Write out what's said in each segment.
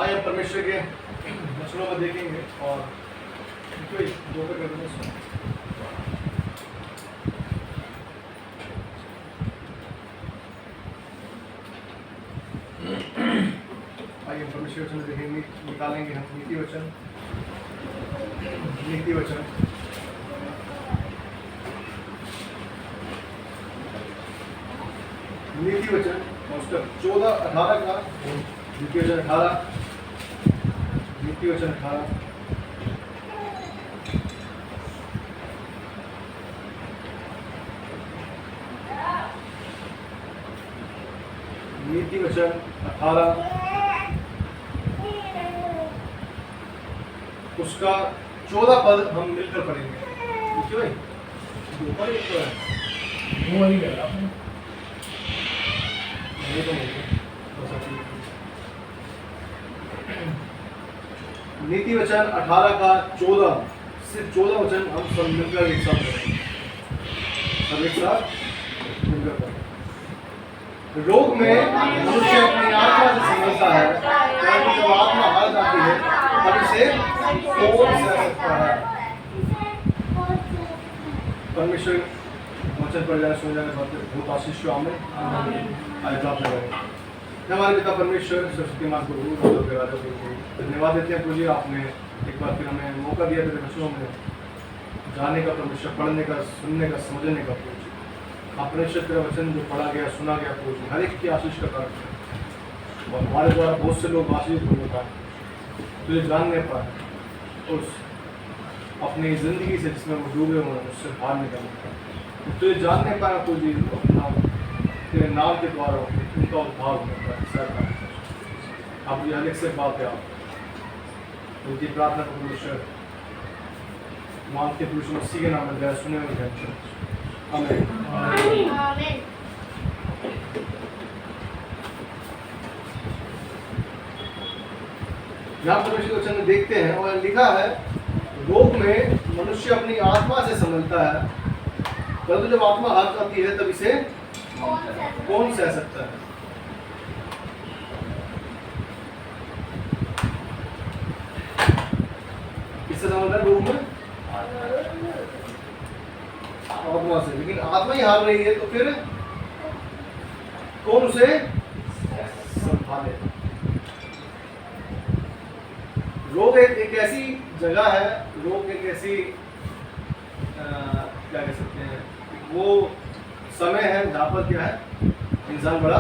आज हम परमेश्वर के वचनों में देखेंगे और दो पे कर देंगे। आइए परमेश्वर वचन देखेंगे, निकालेंगे हम नीति वचन। नीति वचन नीति वचन उसका 14-18 का नीति वचन 18 नीति वचन 18 नीति वचन 18 उसका 14 पद हम मिलकर पढ़ेंगे। ठीक है भाई, ऊपर एक तो है वो नहीं कर रहा आपने नहीं तो नीति वचन 18 का 14 सिर्फ 14 वचन हम सब मिलकर एक साथ पढ़ेंगे। सब एक साथ मिलकर पढ़ेंगे। रोग में मनुष्य अपनी आत्मा से समझता है, परंतु जब आत्मा हार जाती है तब इसे कौन सह सकता है। परमेश्वर वचन पर जाए सुन जाने बहुत आशीष हो हमें आज प्राप्त करें। हमारे पिता परमेश्वर सरस्वती माँ को धन्यवाद देते हैं। प्रभु आपने एक बार फिर हमें मौका दिया तेरे वचनों में जाने का, परमेश्वर पढ़ने का, सुनने का, समझने का। परमेश्वर तेरा वचन जो पढ़ा गया, सुना गया, प्रभु हर एक की आशीष का कारण है और हमारे द्वारा बहुत से लोग आशीष होने पाए, तुझे जानने पाए, उस अपनी जिंदगी से जिसमें वो डूबे हुए हैं उससे बाहर निकलने पाए, तुझे जानने पाए प्रभु अपना तेरे नाम के द्वारा उनका उद्धार होने पाए। आप ये अलग से बात है, आप उनकी प्रार्थना को परमेश्वर मांगते पुरुष मसीह के नाम में दया सुने में ध्यान। आमीन। यहाँ परमेश्वर वचन में देखते हैं और लिखा है रोग में मनुष्य अपनी आत्मा से समझता है, परंतु जब आत्मा हार जाती है तब इसे कौन सह सकता है। इससे समझना रोग में आत्मा से, लेकिन आत्मा ही हार रही है तो फिर कौन उसे संभाले। रोग एक ऐसी जगह है, रोग एक ऐसी क्या कह सकते हैं, वो समय है जहाँ पर क्या है इंसान बड़ा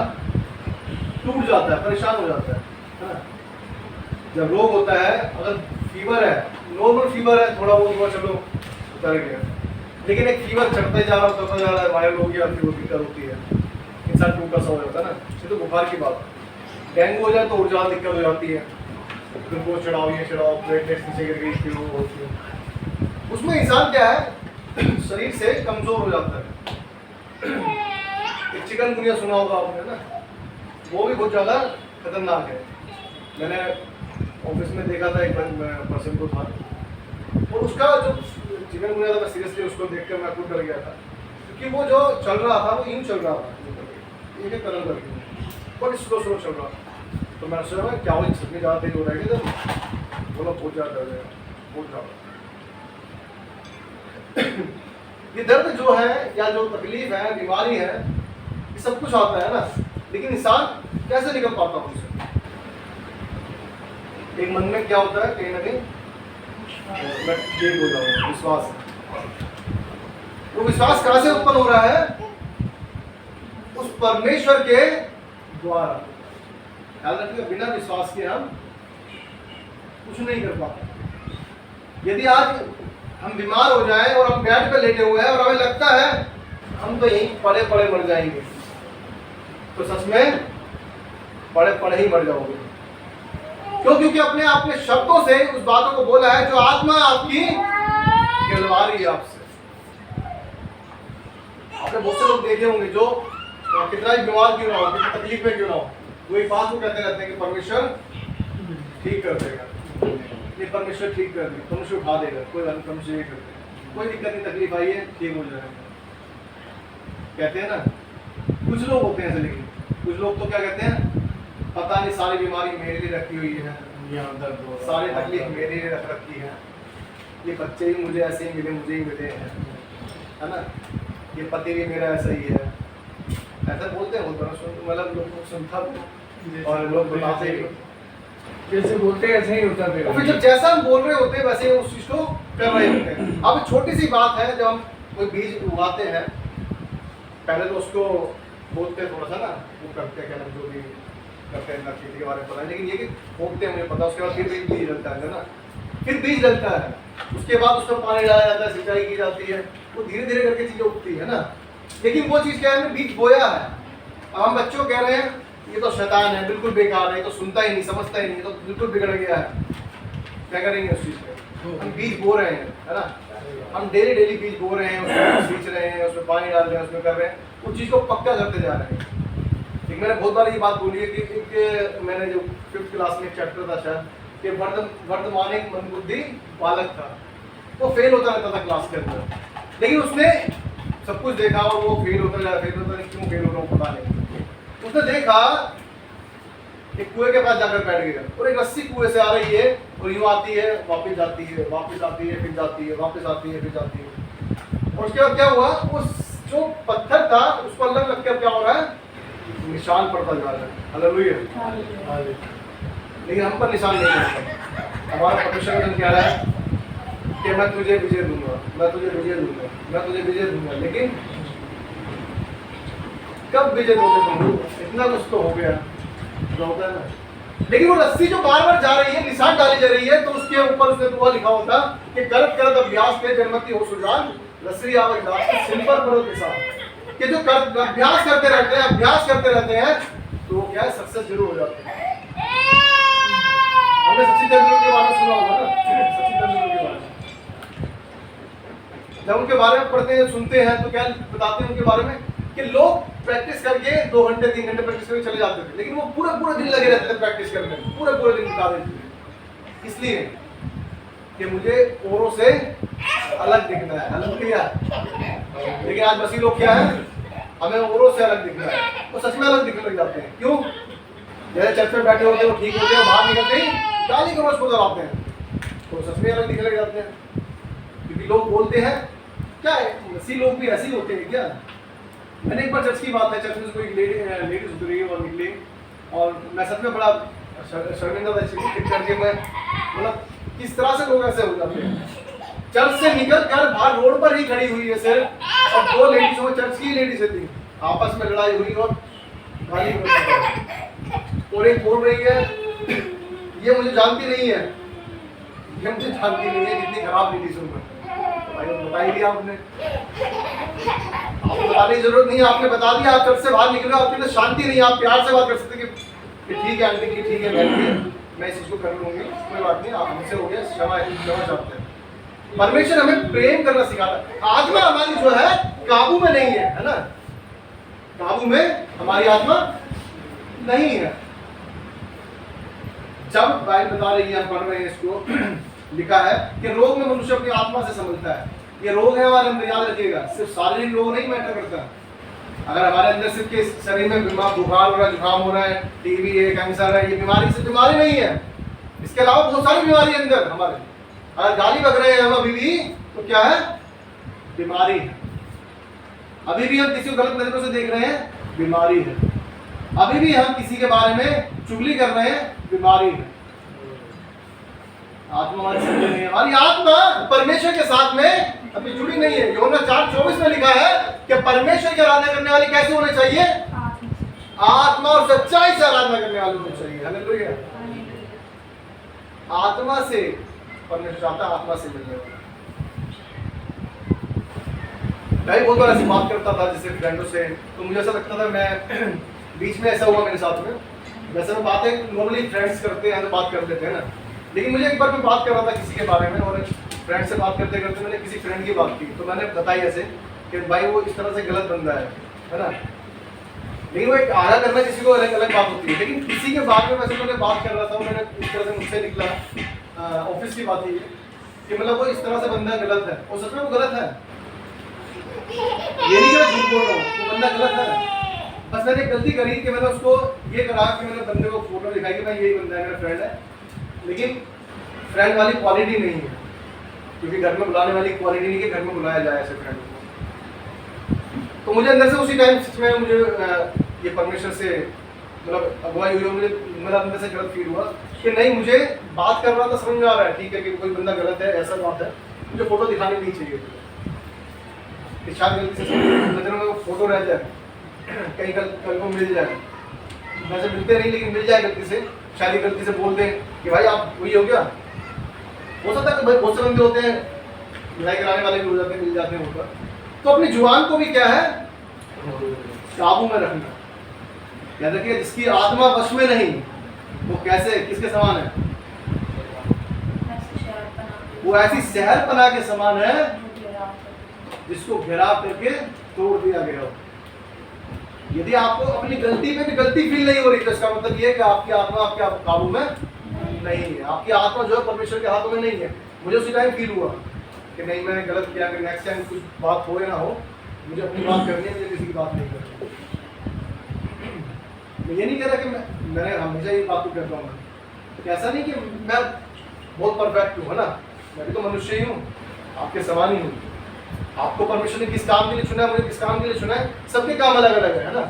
टूट जाता है, परेशान हो जाता है ना। जब रोग होता है, अगर फीवर है, नॉर्मल फीवर है, थोड़ा बहुत चलो उतर गया, लेकिन एक फीवर चढ़ते जा रहा है, वायरल हो गया, फिर वो दिक्कत होती है, इंसान टूटा सा हो जाता है ना। ये तो बुखार की बात है। डेंगू हो जाए तो और ज़्यादा दिक्कत हो जाती है, ग्लूकोज चढ़ाओ, ये चढ़ाओ, प्लेटलेट्स नीचे गिर गई, फिर वो होती है। उसमें इंसान क्या है शरीर से कमजोर हो जाता है। एक चिकनगुनिया सुना होगा आपने ना, वो भी बहुत ज़्यादा खतरनाक है। मैंने ऑफिस में देखा था, एक पर्सन को था और उसका जो चिकनगुनिया था, मैं सीरियसली उसको देखकर मैं खुद डर गया था, क्योंकि वो जो चल रहा था वो यूँ चल रहा था, एक कदम करके बट स्लो चल रहा था। तो मैं सोचा क्या वो सच में ज़्यादा तेज हो रहा है, तो बोला बहुत ज़्यादा दर्द है, बहुत ज़्यादा। ये दर्द जो है या जो तकलीफ है, बीमारी है, ये सब कुछ आता है ना, लेकिन इंसान कैसे निकल पाता है उनसे। एक मन में क्या होता है, कहीं ना कहीं मैं ठीक हो जाऊंगा, विश्वास है। वो विश्वास कहाँ से उत्पन्न हो रहा है? उस परमेश्वर के द्वारा। ख्याल रखिएगा, बिना विश्वास के हम कुछ नहीं कर पाते। यदि आज हम बीमार हो जाएं और हम बेड पे लेटे हुए हैं और हमें लगता है हम तो यहीं पड़े पड़े मर जाएंगे, तो सच में पड़े पड़े ही मर जाओगे। क्यों? क्योंकि अपने आपके शब्दों से उस बातों को बोला है जो आत्मा आपकी कहलवा रही है आपसे। आपने बहुत से लोग देखे होंगे जो कितना ही बीमार क्यों ना हो, कितनी तकलीफ में क्यों ना हो, वो एक बात को कहते रहते हैं कि परमेश्वर ठीक कर देगा, नहीं परमेश्वर ठीक कर देगा, परमेश्वर उठा देगा, कोई बात नहीं, परमेश्वर ये करते हैं, कोई दिक्कत नहीं, तकलीफ आई है ठीक हो जाएगा, कहते हैं ना। कुछ लोग होते हैं ऐसे, लेकिन कुछ लोग तो क्या कहते हैं, पता नहीं सारी बीमारी मेरे लिए रखी हुई है, यहाँ दर्द हो रहा है, सारी तकलीफ वहाँ मेरे लिए रख रखी है। ये बच्चे भी मुझे ऐसे ही मिले, मुझे ही मिले हैं, है ना। ये पति भी मेरा ऐसा ही है, ऐसा बोलते हैं, मतलब लोग सुनता भी और लोग बताते भी, जैसे बोलते हैं ऐसे ही होता है। और फिर जब जैसा हम बोल रहे होते हैं वैसे उस चीज को कर रहे होते हैं। अब छोटी सी बात है, जब हम कोई बीज उगाते हैं, पहले तो उसको बोलते हैं थोड़ा सा ना, वो करते हैं, जो भी करते हैं, खेती के बारे में पता है, लेकिन ये कि बोलते हैं मुझे पता, उसके बाद फिर बीज डलता है ना, फिर बीज डलता है, उसके बाद उसमें पानी डाला जाता है, सिंचाई की जाती है, वो धीरे धीरे करके चीजें उगती है ना। लेकिन वो चीज क्या है, हमने बीज बोया है, अब हम बच्चों कह रहे हैं ये तो शैतान है, बिल्कुल बेकार है, ये तो सुनता ही नहीं, समझता ही नहीं, तो बिल्कुल बिगड़ गया है, क्या करेंगे उस चीज पे? हम बीज बो रहे हैं, है ना, हम डेली डेली बीज बो रहे हैं, उसमें सींच रहे हैं, उसमें पानी डाल रहे हैं, उसमें कर रहे हैं, उस चीज को पक्का करते जा रहे हैं। एक मैंने बहुत बार ये बात बोली है कि एक मैंने जो 5th क्लास में एक चैप्टर था शायद, कि वर्तमानिक मंदबुद्धि बालक था, वो फेल होता रहता था क्लास के अंदर, लेकिन उसने सब कुछ देखा और वो फेल होता नहीं, क्यों फेल हो रहा हूँ पता नहीं। उसने देखा कि कुएं के पास जाकर बैठ गया और एक रस्सी कुएं से आ रही है और यूं आती है, वापस जाती है, वापस आती है, फिर जाती है, वापस आती है, फिर जाती है। और उसके बाद क्या हुआ, उस जो पत्थर था उसको अलग लगकर क्या हो रहा है, निशान पड़ता जा रहा है। हालेलुया। लेकिन हम पर निशान नहीं पड़ता। हमारा परमेश्वर कह रहा है कि मैं तुझे विजय दूंगा, मैं तुझे विजय दूंगा, मैं तुझे विजय दूंगा, लेकिन कब विजय दोगे तुम? इतना कुछ तो हो गया, जो होता है ना। लेकिन वो रस्सी जो बार बार जा रही है, निशान डाली जा रही है, तो उसके ऊपर उसने दुआ लिखा होता कि करत करत अभ्यास के जन्मती हो सुजान, रस्सी आवक दास सिंपल पढ़ो के साथ, कि जो अभ्यास करते रहते हैं, अभ्यास करते रहते हैं, तो वो क्या है, सक्सेस जरूर हो जाते हैं। हमने सचिन तेंदुलकर के बारे में सुना होगा ना, सचिन तेंदुलकर के बारे में, जब उनके बारे में पढ़ते हैं, सुनते हैं, तो क्या बताते हैं उनके बारे में कि लोग प्रैक्टिस करके 2 घंटे 3 घंटे प्रैक्टिस करके चले जाते थे, लेकिन वो पूरा पूरा दिन लगे रहते थे प्रैक्टिस करने में, पूरे पूरे दिन बिता देते थे, इसलिए कि मुझे औरों से अलग दिखना है। हालेलुया। लेकिन आज मसीह लोग क्या है, हमें औरों से अलग दिखना है, वो सच में अलग दिखने लग जाते हैं। क्यों? जैसे चर्च में बैठे होते हैं, वो ठीक होते हैं, बाहर निकलते ही गाली गलौज को दबाते हैं, तो सच में अलग दिखने लग जाते हैं। क्योंकि लोग बोलते हैं, क्या है, मसीह लोग भी ऐसे ही होते हैं क्या? मैंने एक बार चर्च की बात है, चर्च में कोई लेडीज उतरी और निकली, और मैं सच में बड़ा शर्मिंदा था करके, मैं मतलब किस तरह से लोग ऐसे हो जाते हैं। चर्च से निकल कर बाहर रोड पर ही खड़ी हुई है सिर्फ, और 2 लेडीज, वो चर्च की लेडीज थी, आपस में लड़ाई हुई और गाली और एक बोल रही है ये मुझे जानती नहीं है, ये मुझे जानती नहीं है, कितनी खराब लेडीज हूँ मैं। बताई दिया आपने, आपको बताने की जरूरत नहीं है, आपने बता दिया। आप चर्च से बाहर निकले, आपके अंदर शांति नहीं, आप प्यार से बात कर सकते कि ठीक है आंटी जी, ठीक है मैं इस चीज को कर लूंगी, कोई बात नहीं, आप हमसे हो गया, क्षमा चाहते हैं। परमेश्वर हमें प्रेम करना सिखाता है। आत्मा हमारी जो है काबू में नहीं है ना, काबू में हमारी आत्मा नहीं है। जब बाइबल बता रही है, हम पढ़ रहे हैं इसको, लिखा है कि रोग में मनुष्य अपनी आत्मा से समझता है। ये रोग है हमारे अंदर, याद रखिएगा, सिर्फ शारीरिक रोग नहीं मैटर करता। अगर हमारे अंदर सिर्फ के शरीर में बीमार, बुखार हो रहा है, जुकाम हो रहा है, टीबी है, कैंसर है, ये बीमारी से बीमारी नहीं है, इसके अलावा बहुत सारी बीमारी अंदर हमारे। अगर गाली बक रहे हैं हम अभी भी, तो क्या है, बीमारी है। अभी भी हम किसी को गलत नजरों से देख रहे हैं, बीमारी है। अभी भी हम किसी के बारे में चुगली कर रहे हैं, बीमारी है। आत्मा हमारी समझ नहीं है, हमारी आत्मा परमेश्वर के साथ में अभी जुड़ी नहीं है। यूहन्ना 4:24 में लिखा है कि परमेश्वर की आराधना करने वाले कैसे होने चाहिए, आत्मा और सच्चाई से आराधना करने वाले होने चाहिए। हालेलुया। आत्मा से परमेश्वर चाहता है, आत्मा से मिलने वाला। मैं बहुत बार ऐसी बात करता था जैसे फ्रेंडों से, तो मुझे ऐसा लगता था, मैं बीच में ऐसा हुआ मेरे साथ में, वैसे मैं बातें नॉर्मली फ्रेंड्स करते हैं तो बात कर लेते हैं ना, लेकिन मुझे एक बार मैं बात कर रहा था किसी के बारे में, और फ्रेंड से बात करते करते मैंने किसी फ्रेंड की बात की, तो मैंने बताई ऐसे कि भाई वो इस तरह से गलत बंदा है ना। लेकिन वो एक आरा करना किसी को अलग अलग बात होती है, लेकिन किसी के बारे में वैसे मैंने बात कर रहा था, मैंने इस तरह से मुझसे निकला, ऑफिस की बात ही कि मतलब वो इस तरह से बंदा गलत है, और सच में वो गलत है, ये नहीं कि मैं झूठ बोल रहा हूँ, वो बंदा गलत है, बस मैंने एक गलती करी कि मैंने उसको ये करा कि मैंने बंदे को फोटो दिखाई कि भाई यही बंदा है, मेरा फ्रेंड है, लेकिन फ्रेंड वाली क्वालिटी नहीं है, क्योंकि घर में बुलाने वाली क्वालिटी नहीं है घर में बुलाया जाए ऐसे फ्रेंड को। तो मुझे अंदर से उसी टाइम सच में मुझे ये परमेश्वर से मतलब अगुवाई हुई, मुझे मेरा अंदर से गलत फील हुआ कि नहीं, मुझे बात कर रहा था समझ में आ रहा है, ठीक है कि कोई बंदा गलत है, ऐसा बात है, मुझे फोटो दिखानी नहीं चाहिए कि शायद गलती से नजरों में फोटो रह जाए, कहीं कल को मिल जाए, वैसे मिलते नहीं लेकिन मिल जाए गलती से, शायद गलती से बोल दें कि भाई आप वही हो क्या। हो सकता है कि भाई बहुत से बंदे होते हैं लड़ाई कराने वाले भी हो जाते हैं, मिल जाते हैं होकर। तो अपनी जुबान को भी क्या है काबू में रखना। याद रखिए जिसकी आत्मा वश में नहीं वो कैसे किसके समान है, वो ऐसी शहर पना के समान है जिसको घेराव करके तोड़ दिया गया हो। यदि आपको अपनी गलती पे भी गलती फील नहीं हो रही तो इसका मतलब ये है कि आपकी आत्मा आपके काबू में नहीं है, आपकी आत्मा जो है परमेश्वर के हाथों में नहीं है। मुझे उसी टाइम फील हुआ कि नहीं मैंने गलत किया, कि नेक्स्ट टाइम कुछ बात हो या ना हो मुझे अपनी बात करनी है, मुझे किसी की बात नहीं करनी। मैं ये नहीं कह रहा कि मैंने हमेशा ये बात को कहता हूँ, ऐसा नहीं कि मैं बहुत परफेक्ट हूँ, है ना, मैं भी तो मनुष्य ही हूँ, आपके समान ही हूँ। आपको परमेश्वर ने किस काम के लिए चुना है, मुझे किस काम के लिए चुना है, सबके काम अलग अलग है ना।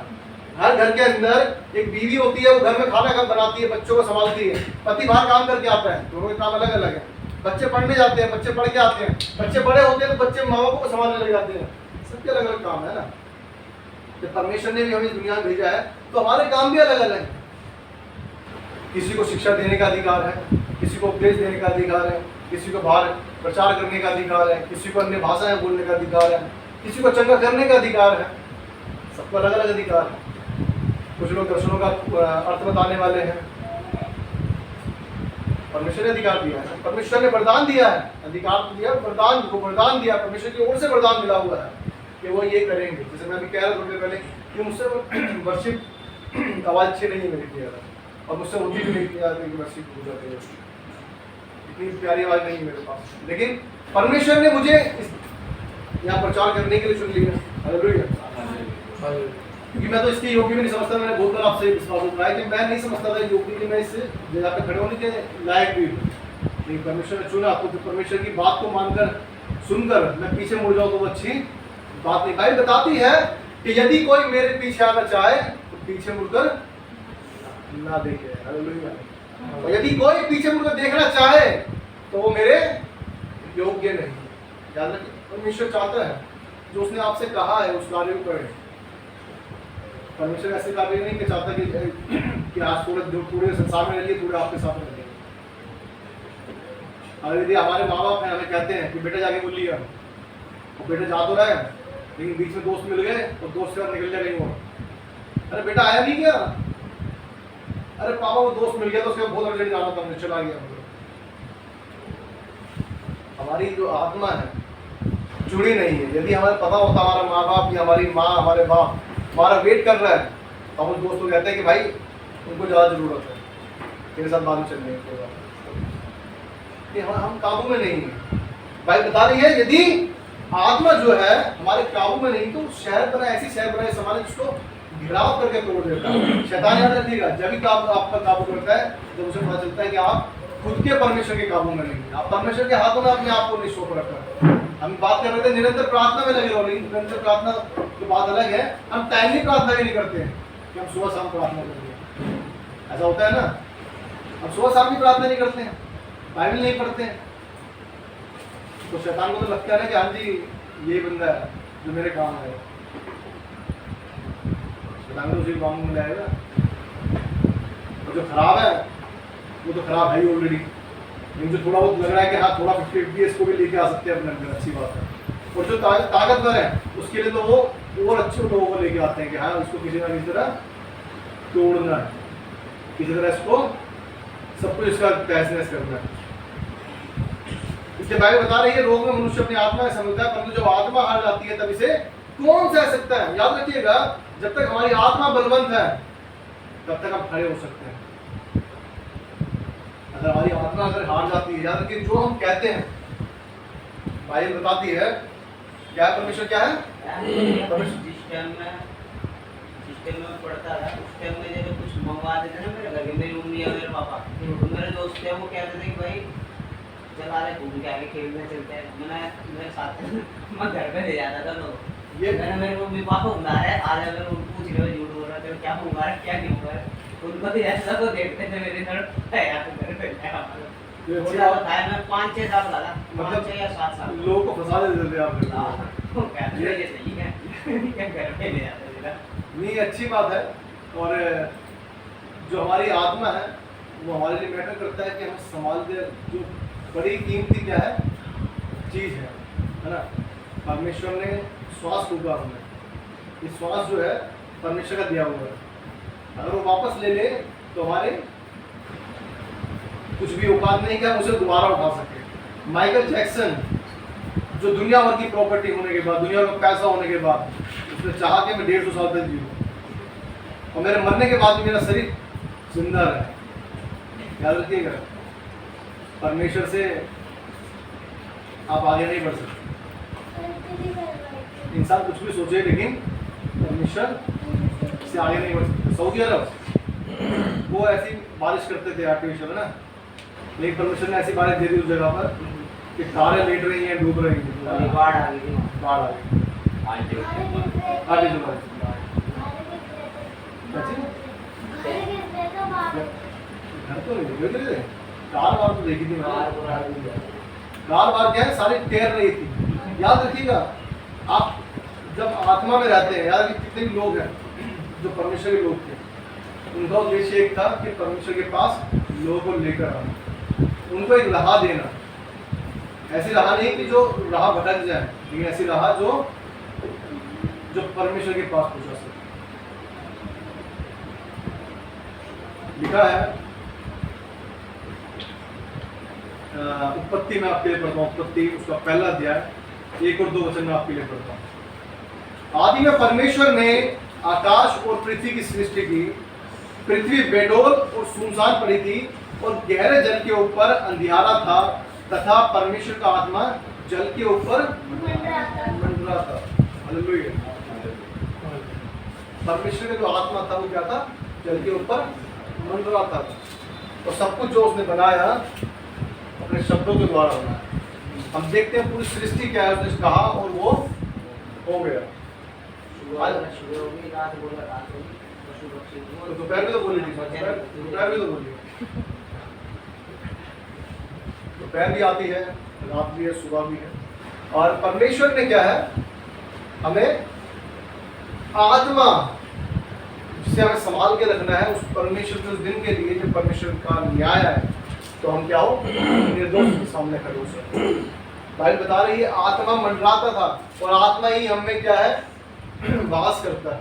हर घर के अंदर एक बीवी होती है, वो घर में खाना बनाती है, बच्चों को संभालती है, पति बाहर काम करके आता है, दोनों के काम अलग अलग है। बच्चे पढ़ने जाते हैं, बच्चे पढ़ के आते हैं, बच्चे बड़े होते हैं तो बच्चे माँ बाप को संभालने लग जाते हैं, सबके अलग अलग काम है ना। जब परमेश्वर ने भी हमें दुनिया में भेजा है तो हमारे काम भी अलग अलग हैं। किसी को शिक्षा देने का अधिकार है, किसी को उपदेश देने का अधिकार है, किसी को बाहर प्रचार करने का अधिकार है, किसी को अन्य भाषाएं बोलने का अधिकार है, किसी को चंगा करने का अधिकार है, सबको अलग अलग अधिकार है। कुछ लोग दर्शनों का अर्थ बताने वाले हैं, परमेश्वर ने अधिकार दिया है, परमेश्वर ने वरदान दिया है, अधिकार दिया, वरदान को वरदान दिया, परमेश्वर की ओर से वरदान मिला हुआ है कि वो ये करेंगे। जैसे मैं अभी कह रहा था थोड़ी देर पहले कि मुझसे वर्शिप आवाज़ अच्छी नहीं है मेरी क्लियर, और मुझसे होती भी नहीं कि वर्शिप हो जाती है, इतनी प्यारी आवाज़ नहीं है मेरे पास, लेकिन परमेश्वर ने मुझे यहाँ प्रचार करने के लिए चुन लिया। हालेलुया। क्योंकि मैं तो इसके योग्य भी नहीं समझता, मैंने बहुत बार आपसे विश्वास होता है कि मैं नहीं समझता था योग्य कि मैं इस जगह पे खड़े होने के लायक भी हूँ, लेकिन परमेश्वर ने चुना। तो परमेश्वर की बात को मानकर सुनकर मैं पीछे मुड़ जाऊँ तो वो अच्छी बात नहीं। बाइबल बताती है कि यदि कोई मेरे पीछे आना चाहे तो पीछे मुड़कर ना देखे। हालेलुया। और यदि कोई पीछे मुड़कर देखना चाहे तो वो मेरे योग्य नहीं। याद रखिए परमेश्वर चाहता है जो उसने आपसे कहा है उस कार्य को करें। परमेश्वर ऐसे कार्य नहीं कि चाहता कि आज पूरे संसार में रहिए, पूरे आपके साथ रहिए। और यदि हमारे माँ बाप हैं हमें कहते हैं कि बेटा जाके बोल लिया, और बेटा जा तो रहा है लेकिन बीच में दोस्त मिल गए और दोस्त के साथ निकल गया, नहीं हुआ, अरे बेटा आया नहीं क्या, अरे पापा को दोस्त मिल गया तो उसके बहुत अर्जेंट जाना था, मुझे चला गया। हमारी जो आत्मा है जुड़ी नहीं है। यदि हमें पता होता हमारा माँ बाप या हमारी माँ हमारे बाप हमारा वेट कर रहा है तो हम उस दोस्त को कहते हैं कि भाई उनको ज़्यादा ज़रूरत है, तेरे साथ बाद में चलने की। हम काबू में नहीं है। भाई बता रही है यदि आत्मा जो है हमारे काबू में नहीं तो शहर बना, ऐसी शहर बनाए समान जिसको घिराव करके तोड़ देता है। शैतान याद रखिएगा जब भी आपका काबू करता है जब उसे पता चलता है कि आप खुद के परमेश्वर के काबू में नहीं, आप परमेश्वर के हाथों में अपने आप को नहीं सौंप रखा। हम बात कर रहे थे निरंतर प्रार्थना में लगे रहो, लेकिन निरंतर प्रार्थना की बात अलग है। हम टाइमली प्रार्थना भी नहीं करते हैं कि हम सुबह शाम प्रार्थना करेंगे, ऐसा होता है ना। हम सुबह शाम भी प्रार्थना नहीं करते हैं, बाइबल नहीं पढ़ते हैं, तो शैतान को तो लगता है ना कि हाँ जी ये बंदा है जो मेरे काम है, शैतान को उसी काम में लाएगा। और जो खराब है वो तो खराब है ही ऑलरेडी, लेकिन जो थोड़ा बहुत लग रहा है कि हाँ थोड़ा 50-50 इसको भी लेके आ सकते हैं अपने अंदर, अच्छी बात है। और जो ताकतवर है उसके लिए तो वो और अच्छे लोगों को लेके आते हैं कि हाँ उसको किसी ना किसी तरह तोड़ना है, किसी तरह इसको सब कुछ इसका तहस नहस करना है। इसके बारे में बता रही है रोग में मनुष्य अपनी आत्मा में समझता है, परंतु जब आत्मा हार जाती है तब इसे कौन सह सकता है। याद रखिएगा जब तक हमारी आत्मा बलवंत है तब तक हम खड़े हो सकते हैं। अगर हमारी आत्मा अगर हार जाती है, याद रखिए जो हम कहते हैं बाइबल बताती है क्या है, परमेश्वर क्या है, जब मैं पढ़ता था उस टाइम में जब कुछ मंगवा देते ना मेरे घर के, मेरी मम्मी या मेरे पापा, तो मेरे दोस्त थे वो कहते थे कि भाई चल आ रहे घूम के आगे खेलने चलते हैं। मैंने मेरे साथ मैं घर पे ले जाता था लोग। ये मैंने मेरे मम्मी पापा को बुला रहे आज अगर उनको पूछ रहे हो झूठ बोल रहे थे क्या मंगवा रहे क्या नहीं मंगवा रहे, उनको तो ऐसा तो देखते थे मेरी तरफ यार तो घर पे आया ये बोला बताया मैं 5-6 साल का था, मतलब 5-6 या 7 साल। लोगों को फंसा देते थे आप लोग। हाँ, वो कहते थे ये सही है क्या घर पे ले जाते थे ना। नहीं, अच्छी बात है। और जो हमारी आत्मा है वो हमारे लिए मैटर करता है कि हम संभाल दे। जो बड़ी कीमती क्या है चीज़ है ना। परमेश्वर ने श्वास फूका हमें, ये श्वास जो है परमेश्वर का दिया हुआ है। अगर वो वापस ले ले तो हमारे कुछ भी औकात नहीं कि हम उसे दोबारा उठा सके। माइकल जैक्सन जो दुनिया भर की प्रॉपर्टी होने के बाद, दुनिया में पैसा होने के बाद, उसने चाहा कि मैं 150 साल तक जीऊँ और मेरे मरने के बाद भी मेरा शरीर जिंदा रहे। याद रखिएगा, परमेश्वर से आप आगे नहीं बढ़ सकते। इंसान कुछ भी सोचे लेकिन परमेश्वर से आगे नहीं बढ़ सकते। सऊदी अरब वो ऐसी बारिश करते थे आर्टिफिशियल ना, लेकिन परमेश्वर ने ऐसी बारिश दे दी उस जगह पर कि तारे लेट रही हैं, डूब रही अभी हैं, बाढ़ आ गई थी वहाँ। बाढ़ आ गई। आर्टिफिशियल बारिश। घर तो नहीं देख रहे थे, कार बार तो देखी थी मैंने। बाढ़ पूरा आ गई है। कार बार क्या है, सारी तैर रही थी। याद रखिएगा, आप जब आत्मा में रहते हैं, याद रखिए कितने लोग हैं जो परमेश्वर के लोग थे, उनका उद्देश्य एक था कि परमेश्वर के पास लोगों को लेकर आना, उनको एक राह देना। ऐसी राह नहीं कि जो राह भटक जाए, लेकिन ऐसी राह जो परमेश्वर के पास पहुंचा सके। लिखा है उत्पत्ति में आपके लिए पढ़ता हूँ, उत्पत्ति उसका पहला अध्याय 1 और 2 वचन में आपके लिए पढ़ता हूँ। आदि में परमेश्वर ने आकाश और पृथ्वी की सृष्टि की। पृथ्वी बेडोल और सुनसान पड़ी थी और गहरे जल के ऊपर अंधियारा था तथा परमेश्वर का आत्मा जल के ऊपर मंडरा था। हालेलुया। परमेश्वर का जो आत्मा था वो क्या था, जल के ऊपर मंडरा था। और सब कुछ जो उसने बनाया अपने शब्दों के द्वारा बनाया। हम देखते हैं पूरी सृष्टि क्या है, उसने कहा और वो हो गया। सुबह होगी, रात बोला रात होगी, पशु पक्षी तो दोपहर में तो बोली थी, दोपहर में तो बोली, दोपहर भी आती है, रात भी है, सुबह भी है। और परमेश्वर ने क्या है, हमें आत्मा जिसे हमें संभाल के रखना है, उस परमेश्वर के उस दिन के लिए जब परमेश्वर का न्याय है तो हम क्या हो, निर्दोष के सामने खड़े हो सकते। बाइबल बता रही है आत्मा मंडराता था और आत्मा ही हमें क्या है, वास करता है।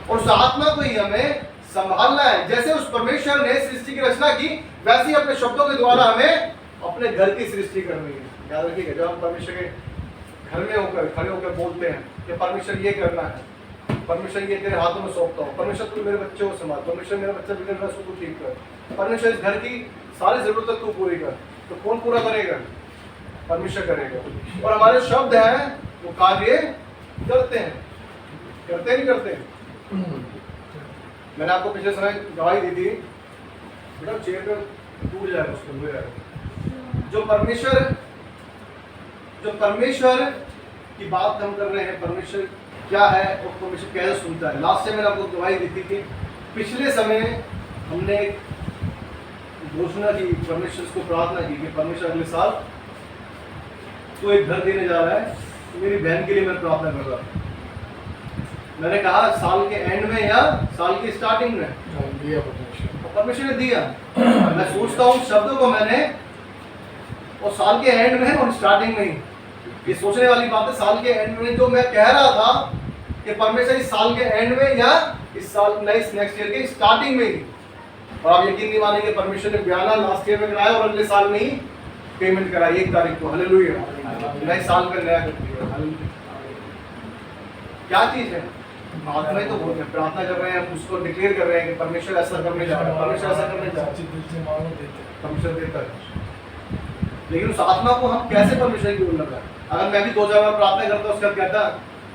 और उस आत्मा को ही हमें संभालना है। जैसे उस परमेश्वर ने सृष्टि की रचना की, वैसे ही अपने शब्दों के द्वारा हमें अपने घर की सृष्टि करनी है। याद रखिएगा, जब हम परमेश्वर के घर में होकर खड़े होकर बोलते हैं कि परमेश्वर ये करना है, परमेश्वर ये तेरे हाथों में सौंपता हूँ, परमेश्वर तू मेरे बच्चे को संभाल, परमेश्वर मेरा बच्चा बिगड़ रहा है उसको ठीक कर, परमेश्वर इस घर की सारी जरूरतें तू पूरी कर, तो कौन पूरा करेगा, परमेश्वर करेगा। और हमारे शब्द हैं वो कार्य करते हैं, करते नहीं करते। मैंने आपको पिछले समय गवाही दी थी, बेटा चेयर पे टूट जाएगा उसको हुए जाएगा। जो परमेश्वर की बात हम कर रहे हैं, परमेश्वर क्या है और परमेश्वर कैसे सुनता है। लास्ट टाइम मैंने आपको गवाही दी थी कि पिछले समय हमने घोषणा की, परमेश्वर को प्रार्थना की कि परमेश्वर अगले साल तो एक घर देने जा रहा है। तो मेरी बहन के लिए मैं प्रार्थना कर रहा था। मैंने कहा साल के एंड में या साल की स्टार्टिंग में, दिया परमेश्वर, परमेश्वर ने दिया। मैं सोचता हूँ शब्दों को मैंने और साल के एंड में और स्टार्टिंग में ही, ये सोचने वाली बात है। साल के एंड में जो मैं कह रहा था कि परमेश्वर इस साल के एंड में या इस साल नेक्स्ट ईयर के स्टार्टिंग में ही, और आप यकीन नहीं मानेंगे परमेश्वर ने बयाना लास्ट ईयर में कराया और अगले साल में ही पेमेंट कराई 1 तारीख को। हालेलुया। नए साल का नया करती है। हालेलुया। क्या चीज है, आत्मा ही तो बोल रहे हैं, प्रार्थना कर रहे हैं, हम उसको डिक्लेयर कर रहे हैं कि परमेश्वर ऐसा करने जा रहा है, परमेश्वर ऐसा करने जा रहा है, दिल से मांगो देते हैं। परमेश्वर देता है। लेकिन उस आत्मा को हम कैसे परमेश्वर की ओर लगाएं। अगर मैं भी 2 जगह प्रार्थना करता उसका कहता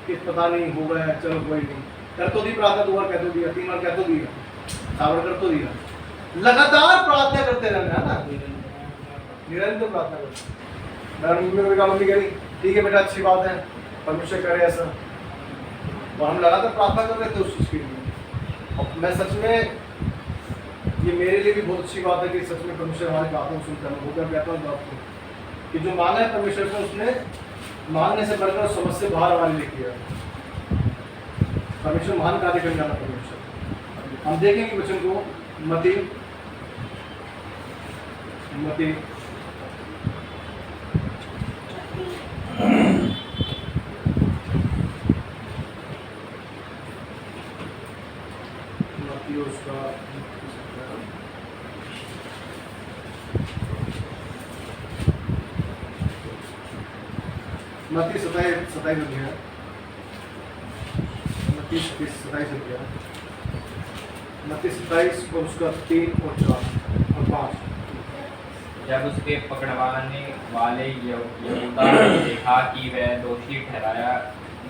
कि पता नहीं होगा, चलो कोई नहीं, कर तो दी प्रार्थना, 2 बार कह तो दिया, 3 बार कह तो दिया, 4 बार कर तो दिया। लगातार प्रार्थना करते रहना है ना, निरंतर प्रार्थना करते। मैं मम्मी को कहा, मम्मी कह रही ठीक है बेटा अच्छी बात है, परमेश्वर करे ऐसा, और हम लगातार प्रार्थना कर रहे थे उस चीज़ के लिए। और मैं सच में, ये मेरे लिए भी बहुत अच्छी बात है कि सच में परमेश्वर हमारी बातों को सुनता है। वो क्या कहता हूँ आपको कि जो मांगा है परमेश्वर से, उसने मांगने से बढ़कर समझ से बाहर हमारे लिए किया है। परमेश्वर महान कार्य करने वाला परमेश्वर। हम देखेंगे वचन को, मती उसका मत्ती 27 अध्याय, मत्ती 27 अध्याय, मत्ती 27 और उसका 3 और 4 और 5। जब उसके पकड़वाने वाले यहूदा ने देखा कि वह दोषी ठहराया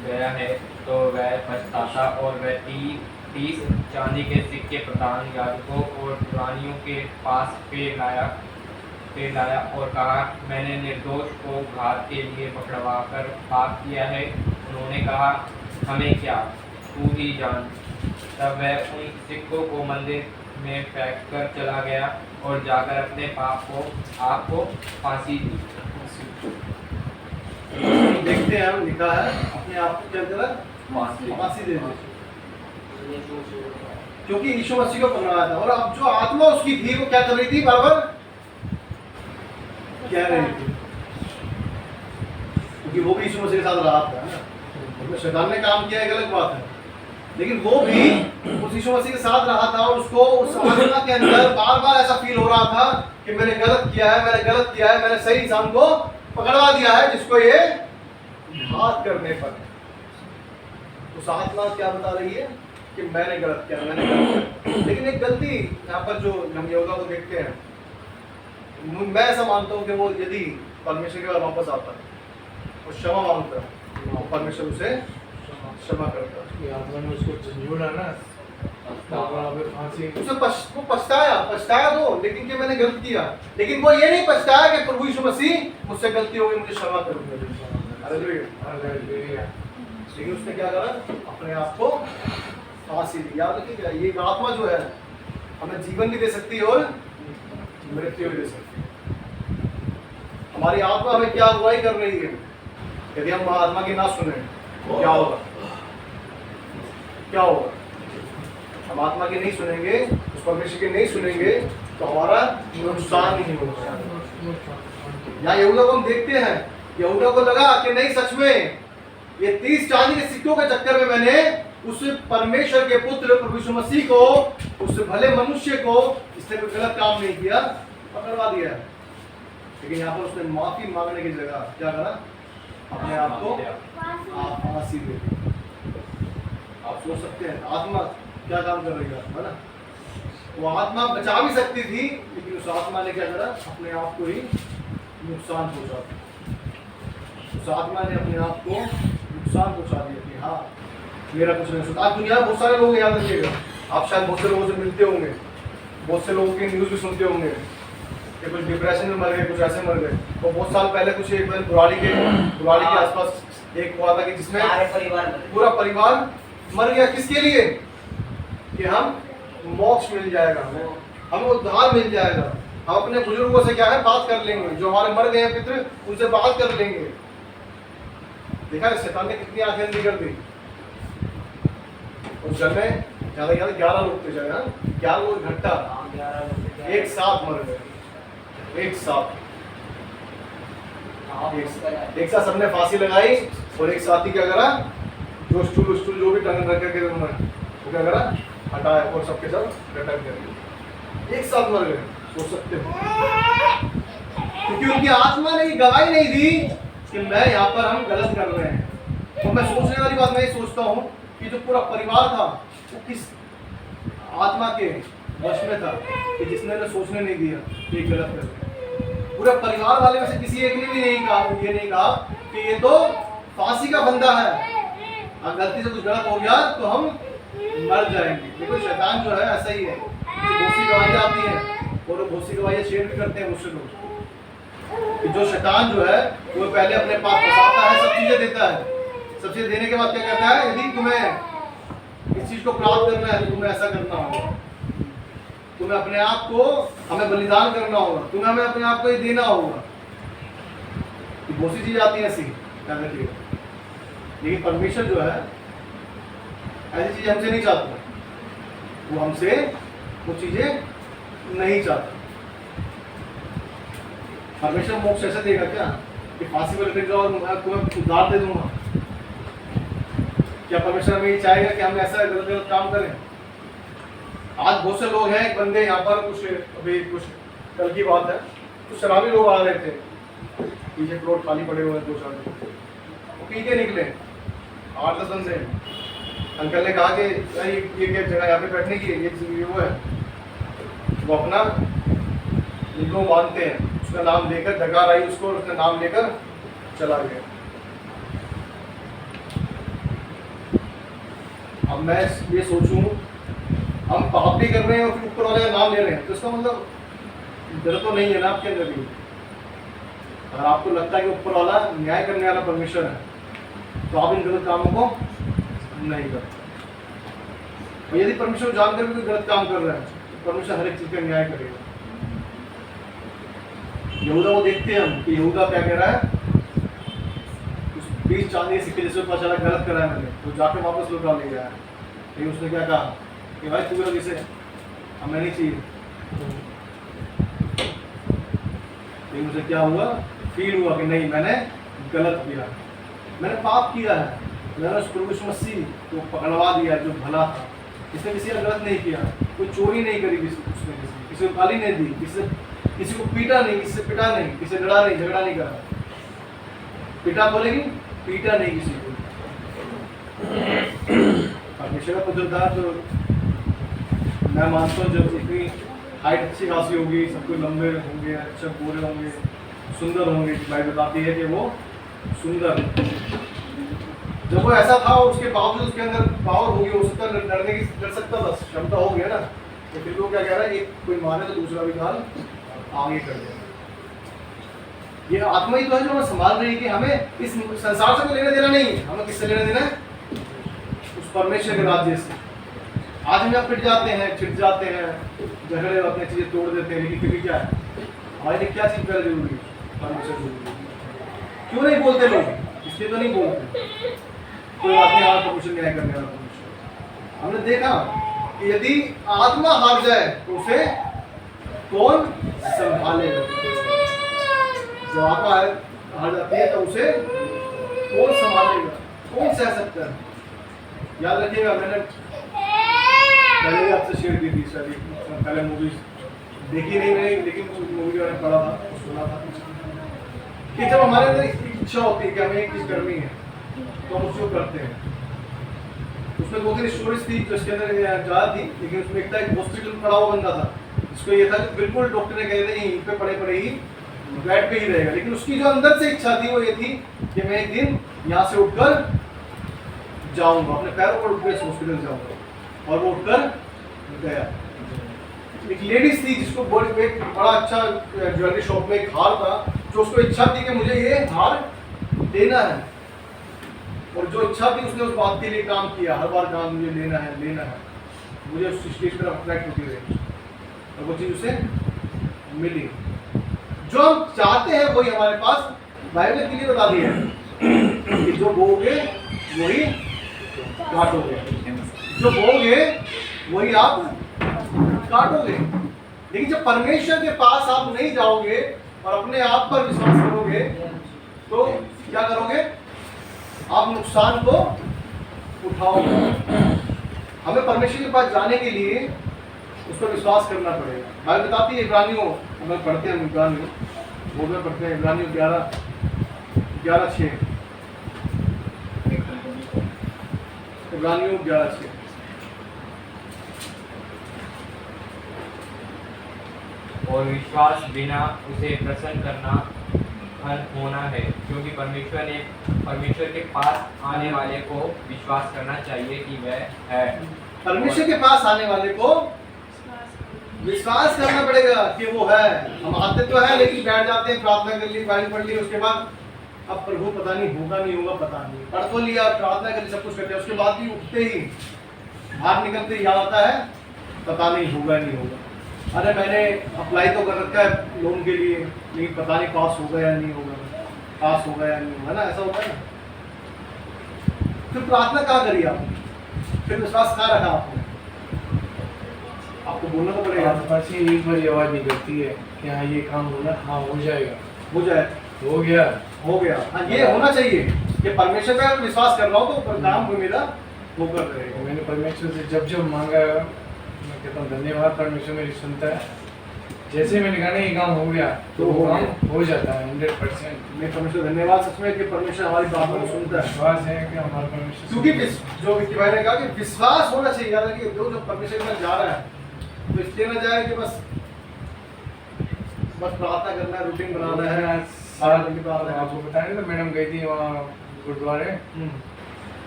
गया है, तो वह पछताता और वह 30 चांदी के सिक्के प्रधान याजकों और पुरानियों के पास फिर लाया और कहा, मैंने निर्दोष को घात के लिए पकड़वा कर पाप किया है। उन्होंने कहा, हमें क्या, तू ही जान। तब वह उन सिक्कों को मंदिर में फेंक कर चला गया और जाकर अपने आप को फांसी दी। देखते हैं, हम लिखा है अपने आप को क्या करा, फांसी दे दी, क्योंकि यीशु मसीह को पकड़ाया था। और अब जो आत्मा उसकी थी वो क्या कर रही थी, बराबर क्या रही थी, क्योंकि वो भी यीशु मसीह के साथ रहा था ना। तो शैतान ने काम किया, एक अलग बात है, लेकिन वो भी उस यीशु मसीह के साथ रहा था और उसको उस आत्मा के अंदर बार बार ऐसा फील हो रहा था कि मैंने गलत किया है, मैंने सही इंसान को पकड़वा दिया है, जिसको ये घात करने पर। उस आत्मा क्या बता रही है कि मैंने गलत किया। लेकिन एक गलती यहाँ पर जो हम यहूदा को देखते हैं, मैं ऐसा मानता हूँ कि वो यदि परमेश्वर के बाद वापस आता है और क्षमा मांगता है, और परमेश्वर उसे क्षमा करता है। आत्मा ने उसको झंझोड़ा ना, फांसी उसे वो पछताया तो, लेकिन कि मैंने गलत किया, लेकिन वो ये नहीं पछताया कि प्रभु यीशु मसीह मुझसे गलती हो गई, मुझे क्षमा कर दो। लेकिन उसने क्या करा, अपने आप को फांसी दी। याद रखिएगा, ये आत्मा जो है हमें जीवन भी दे सकती है और मृत्यु भी दे सकती है। हमारी आत्मा हमें क्या अगुवाई कर रही है, यदि हम आत्मा की ना सुने क्या होगा, हम आत्मा की नहीं सुनेंगे, उस परमेश्वर की नहीं सुनेंगे, तो हमारा नुकसान ही होगा। यहाँ यहूदा को हम देखते हैं, यहूदा को लगा कि नहीं, सच में ये 30 चांदी के सिक्कों के चक्कर में मैंने उस परमेश्वर के पुत्र प्रभु यीशु मसीह को, उस भले मनुष्य को, इसने कोई गलत काम नहीं किया, पकड़वा दिया। लेकिन यहाँ पर उसने माफी मांगने की जगह क्या करा, अपने आप को फांसी दे दी। आप सोच सकते हैं आत्मा क्या काम कर रही है ना। वो आत्मा बचा भी सकती थी, लेकिन उस आत्मा ने क्या करा, अपने आप को ही नुकसान पहुंचा दिया। उस आत्मा ने अपने आप को नुकसान पहुंचा दिया कि हाँ मेरा कुछ नहीं सोचा। आज दुनिया में बहुत सारे लोग, याद रखिएगा, आप शायद बहुत से लोगों से मिलते होंगे, बहुत से लोगों की न्यूज़ भी सुनते होंगे कि कुछ डिप्रेशन में मर गए, कुछ ऐसे मर गए। और बहुत साल पहले कुछ एक बार बुराड़ी के आसपास एक हुआ था कि जिसमें पूरा परिवार मर गया। किसके लिए, कि हम मोक्ष मिल जाएगा, हमें उद्धार मिल जाएगा, हम अपने बुजुर्गों से क्या है बात कर लेंगे, जो हमारे मर गए हैं पितृ, उनसे बात कर लेंगे। देखा है शैतान ने कितनी आंखें अंधी कर दी। उस जगह ज्यादा 11 लोग थे, जगह 11 लोग इकट्ठा एक साथ मर गए, एक साथ सबने फांसी लगाई और एक साथ ही क्या करा, जो स्टूल जो भी टंगन रखे थे उन्होंने वो क्या करा, हटाया और सबके सब लटक गए, एक साथ मर गए। सोच सकते हो, क्योंकि उनकी आत्मा ने गवाही नहीं दी कि मैं यहाँ पर हम गलत कर रहे हैं। और मैं सोचने वाली बात मैं ये सोचता हूँ कि जो पूरा परिवार था वो किस आत्मा के वश में था कि जिसने उन्हें सोचने नहीं दिया ये गलत कर रहे हैं। पूरा परिवार वाले में से किसी एक ने भी नहीं कहा, ये नहीं कहा कि ये तो फांसी का बंदा है, अगर गलती से कुछ गलत हो गया तो हम मर जाएंगे। देखो शैतान जो है ऐसा ही है, बहुत सी गवाहियाँ आती हैं और बहुत सी गवाहियाँ शेयर भी करते हैं मुझसे लोग, कि जो शैतान जो है वो पहले अपने पास फंसाता है, सब चीज़ें देता है, सब चीज़ें देने के बाद क्या कहता है, यदि तुम्हें इस चीज़ को प्राप्त करना है तो तुम्हें ऐसा करना होगा, तुम्हें अपने आप को हमें बलिदान करना होगा, तुम्हें हमें अपने आप को ये देना होगा। बहुत सी चीज़ें आती हैं ऐसी याद रखिए। लेकिन परमेश्वर जो है ऐसी चीज़ हमसे नहीं चाहता, वो हमसे वो चीज़ें नहीं चाहता। परमेश्वर मोक्ष ऐसे देगा क्या कि फांसी पर लटक जाओ और मैं तुम्हें उद्धार दे दूंगा? क्या परमेश्वर हमें ये चाहेगा कि हम ऐसा गलत गलत काम करें? आज बहुत से लोग हैं, एक बंदे यहाँ पर कुछ कल की बात है, कुछ शराबी लोग आ रहे थे, पीछे प्लॉट खाली पड़े हुए हैं 2-4 वो पी के निकले 8-10 बंदे। अंकल ने कहा कि ये क्या जगह यहाँ पे बैठने की, ये वो है, वो अपना इनको मानते हैं, उसका नाम लेकर डकार आई उसको और उसका नाम लेकर चला गया। अब मैं ये सोचूं हम पाप भी कर रहे हैं और फिर ऊपर वाले का नाम ले रहे हैं, तो इसका मतलब डर तो नहीं है ना आपके अंदर भी। अगर आपको लगता है कि ऊपर वाला न्याय करने वाला परमेश्वर है तो आप इन गलत कामों को नहीं करते। और यदि परमेश्वर जानकर भी कोई गलत काम कर रहा है तो परमेश्वर हर एक चीज का न्याय करेगा। यहूदा को देखते हैं हम कि यहूदा क्या कह रहा है, उस 20 चांदी के सिक्के जैसे पता चला गलत करा है मैंने, तो जाके वापस लौटा ले गया है। लेकिन उसने क्या कहा कि भाई तू मेरा किसे हमें नहीं चाहिए। लेकिन उसे क्या हुआ, फील हुआ कि नहीं मैंने गलत किया, मैंने पाप किया है, मैंने उस प्रभु यीशु मसीह को पकड़वा दिया जो भला था। इसने किसी का गलत नहीं किया, कोई चोरी नहीं करी उसने, किसी को गाली नहीं दी, किसी को पीटा नहीं, किसी से पिटा नहीं, किसी से लड़ा नहीं, झगड़ा नहीं करा। पिटा बोलेगी, पीटा नहीं किसी को। परमेश्वर का पुत्र था तो मैं मानता हूँ जब इतनी हाइट अच्छी खासी होगी, सब कोई लंबे होंगे, अच्छे गोरे होंगे, सुंदर होंगे, भाई बताती है कि वो सुंदर। जब वो ऐसा था और उसके बावजूद उसके अंदर पावर होगी, हो सकता है लड़ने की लड़ सकता था, क्षमता हो गया ना, तो फिर वो क्या कह रहा है, एक कोई मारे तो दूसरा भी काल आगे कर दे। ये आत्मा ही तो है जो हमें संभाल रही है कि हमें इस संसार से तो लेना देना नहीं है, हमें किससे लेना देना है, उस परमेश्वर के राज्य से। आज हम यहाँ पिट जाते हैं, छिट जाते हैं, झगड़े होते हैं, चीज़ें तोड़ देते हैं, लेकिन फिर क्या है हमारे लिए क्या चीज़ पहले जरूरी है, परमेश्वर जरूरी है। क्यों नहीं बोलते लोग, इसलिए तो नहीं बोलते, कोई बात नहीं, आज परमेश्वर न्याय करने वाला परमेश्वर। हमने देखा कि यदि आत्मा हार जाए तो उसे कौन संभालेगा? जब आत्मा हार जाती है तो उसे कौन संभालेगा, कौन सह सकता है? याद रखिएगा, मैंने पहले भी आपसे शेयर की थी, शायद पहले मूवीज देखी नहीं मैंने, लेकिन मूवी मैंने पढ़ा था, सुना था कि जब हमारे अंदर इच्छा होती है कि हमें एक चीज़ करनी है तो हम उसको करते हैं। उसमें 2-3 स्टोरीज थी जो इसके अंदर ज़्यादा थी, लेकिन उसमें एक था, एक हॉस्पिटल में पड़ा हुआ बंदा था, जिसको ये था कि बिल्कुल डॉक्टर ने कह थे यहीं पे पड़े ही बेड पे ही रहेगा, लेकिन उसकी जो अंदर से इच्छा थी वो ये थी कि मैं एक दिन यहाँ से उठकर जाऊँगा, अपने पैरों पर उठ कर हॉस्पिटल जाऊँगा, और वो उठकर गया। एक लेडीज थी जिसको एक बड़ा अच्छा ज्वेलरी शॉप में एक हार था, जो उसको इच्छा थी कि मुझे ये हार लेना है, और जो इच्छा थी उसने उस बात के लिए काम किया, हर बार काम मुझे लेना है, मुझे उस स्टेज पर अट्रैक्ट होती रही और वो चीज़ उसे मिली। जो हम चाहते हैं वही हमारे पास बाइबल के लिए बता दिया है कि जो बोओगे वही काटोगे, जो बोओगे वही आप काटोगे। लेकिन जब परमेश्वर के पास आप नहीं जाओगे और अपने आप पर विश्वास करोगे तो क्या करोगे, आप नुकसान को उठाओगे। हमें परमेश्वर के पास जाने के लिए उस पर विश्वास करना पड़ेगा। बाइबल बताती है, इब्रानियों हमें पढ़ते हैं, इब्रानियों बोल में पढ़ते हैं, इब्रानियों 11:6, इब्रानियों 11:6। और विश्वास बिना उसे प्रसन्न करना होना है, क्योंकि परमेश्वर के पास आने वाले को विश्वास करना चाहिए कि वह है परमेश्वर के पास आने वाले को विश्वास करना पड़ेगा कि वो है। हम आते तो है लेकिन बैठ जाते हैं, प्रार्थना कर ली, बाइबल पढ़ ली, उसके बाद अब प्रभु पता नहीं होगा नहीं होगा, पता नहीं, पढ़ तो लिया, प्रार्थना कर ली, सब कुछ कर लिया, उसके बाद भी उठते ही बाहर निकलते ही याद आता है पता नहीं होगा नहीं होगा। अरे मैंने अप्लाई तो कर रखा है लोन के लिए, लेकिन पता नहीं पास होगा या नहीं होगा, पास होगा या नहीं होगा ना, ऐसा होता है ना। फिर प्रार्थना कहाँ करी आपने, फिर विश्वास कहाँ रखा आपने? आपको बोलना तो पड़ेगा। आपके पास ही एक बार आवाज निकलती है कि हाँ ये काम होना, हाँ हो जाएगा, हो जाए, हो गया, हो गया। हाँ ये होना चाहिए कि परमेश्वर पे अगर विश्वास कर रहा हूँ तो काम को मेरा होकर रहेगा। मैंने परमेश्वर से जब जब मांगा मैं कहता हूँ धन्यवाद, परमेश्वर मेरी सुनता है। जैसे मैंने कहा ना ये काम हो गया तो वो काम हो जाता है 100%। मैं परमेश्वर धन्यवाद सच में कि परमेश्वर हमारी बातों को सुनता है। विश्वास है कि हमारा परमेश्वर क्योंकि जो विक्की भाई ने कहा कि विश्वास होना चाहिए, याद रखिए जो परमेश्वर के पास जा रहा है तो इसलिए ना जाए कि बस प्रार्थना करना है, रूटीन बनाना है। आपको बताया तो मैडम गई थी वहाँ गुरुद्वारे,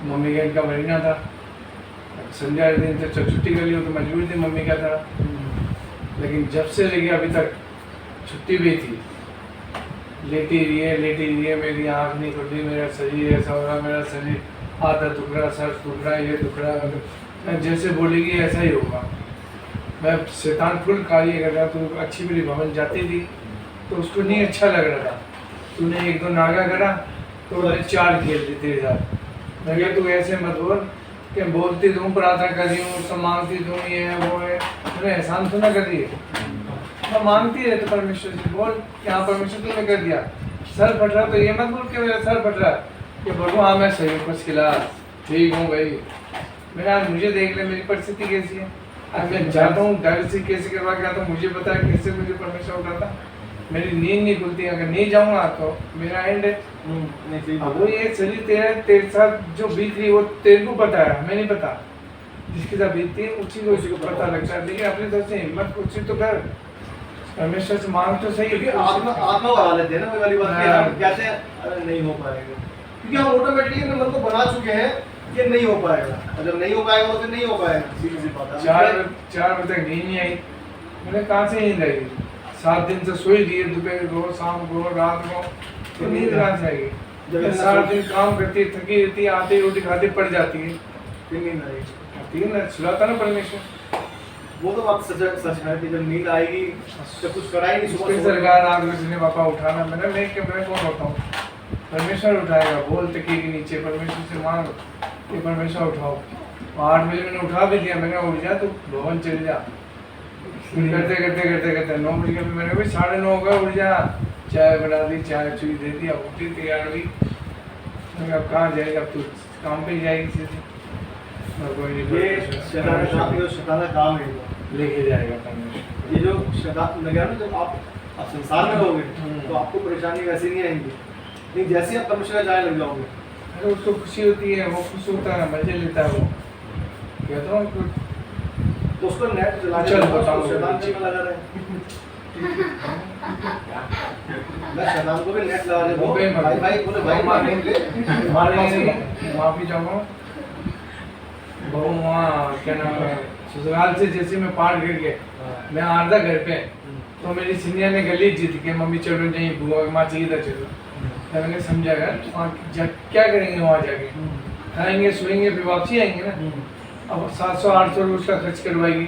मम्मी का इनका महीना था, संध्या के दिन तो छुट्टी कर ली, तो मजबूरी थी मम्मी का था, लेकिन जब से लेके अभी तक छुट्टी भी थी, लेटी रही है, मेरी आँख नहीं खुली, मेरा शरीर ऐसा हो रहा, मेरा शरीर आधा दुख रहा, सर दुख रहा, ये दुख रहा, मैं जैसे बोलेगी ऐसा ही होगा। मैं शैतान फुल कार्य कर रहा, तो अच्छी मेरी भवन जाती थी तो उसको नहीं अच्छा लग रहा था, तूने एक दो नागा करा तो मैंने 4 खेल दी तेरे साथ। मैं तू ऐसे मत बोल कि बोलती तुम प्रार्थना कर रही हूँ, सब मांगती तुम, ये है वो है, तूने एहसान तो ना कर दिए, मैं मांगती है तो परमेश्वर से बोल कि हाँ परमेश्वर तुमने कर दिया। सर फट रहा तो ये मत बोल कि मेरा सर फट रहा कि बोलो हाँ मैं सही हूँ, कुछ खिला ठीक हूँ भाई, मैंने आज मुझे देख ले मेरी परिस्थिति कैसी है, आज मैं जाता हूँ डर से कैसे करवा के आता हूँ, मुझे पता है कैसे मुझे परमेश्वर उठाता, मेरी नींद नहीं खुलती, अगर नहीं जाऊँगा तो मेरा एंड है। अब वो ये शरीर तेरे साथ जो बीत रही वो तेरे को पता है, हमें नहीं पता, जिसके साथ बीतती है उसी को पता लगता है। लेकिन अपनी तरफ से हिम्मत कुछ तो कर, परमेश्वर से मांग तो सही, क्योंकि आत्मा बढ़ा लेते हैं ना, वाली बात कि हम कैसे अरे नहीं हो पाएगा, क्योंकि हम ऑटोमेटिकली मन को बना चुके हैं कि नहीं हो पाएगा, और जब नहीं हो पाएगा तो फिर नहीं हो पाएगा, सीधी सी बात है। 4 बजे तक नींद नहीं आई, मैंने कहाँ से नींद आई, 7 दिन से सोई रही है, दोपहर को, शाम को, रात को, तो नींद कहाँ से आएगी? जब सारा दिन काम करती है, थकी रहती है, आती रोटी खाती पड़ जाती है, फिर नींद आएगी, तीन सुलाता ना परमेश्वर। वो तो बात सच है कि जब नींद आएगी तो कुछ करा ही नहीं, उसके सुबह सरकार आग ने पापा उठाना, मैंने मैं कौन होता हूँ, परमेश्वर उठाएगा, बोल तकिए के नीचे परमेश्वर से मांग कि परमेश्वर उठाओ। 8 बजे मैंने उठा भी दिया, मैंने उठ जा तो भवन चले जा, करते करते करते करते 9 बजे के मैंने भाई 9:30 हो गए, उठ जा, चाय बना दी, चाय चुई दे दी, अब उठी तैयार हुई, अब कहाँ जाएगी, अब तू काम पे जाएगी सीधी, ये शैतान का काम है, लेके जाएगा परमेश्वर। ये जो शैतान लगा ना, जब आप संसार में रहोगे तो आपको परेशानी वैसी नहीं आएंगी, लेकिन जैसे ही आप परमेश्वर का जाने लग जाओगे, अरे उसको खुशी होती है, वो खुश होता है, मजे लेता है, वो कहता हूँ तो उसको नेट चला के चल उसको बताओ, शैतान पे लगा रहे। मैं शैतान को भी नेट लगा दे, वो भी भाई भाई बोले भाई माफी चाहूँगा, बहु वहाँ क्या नाम है ससुराल से जैसे मैं पार गिर गया, मैं आधा घर पे, तो मेरी सीनियर ने गली जीत के मम्मी चलो नहीं बुआ माँ चाहिए था चलो, तो मैंने समझा वहाँ क्या करेंगे, वहाँ जाके खाएंगे सोएंगे फिर वापसी आएंगे ना, अब 700-800 उसका खर्च करवाएगी,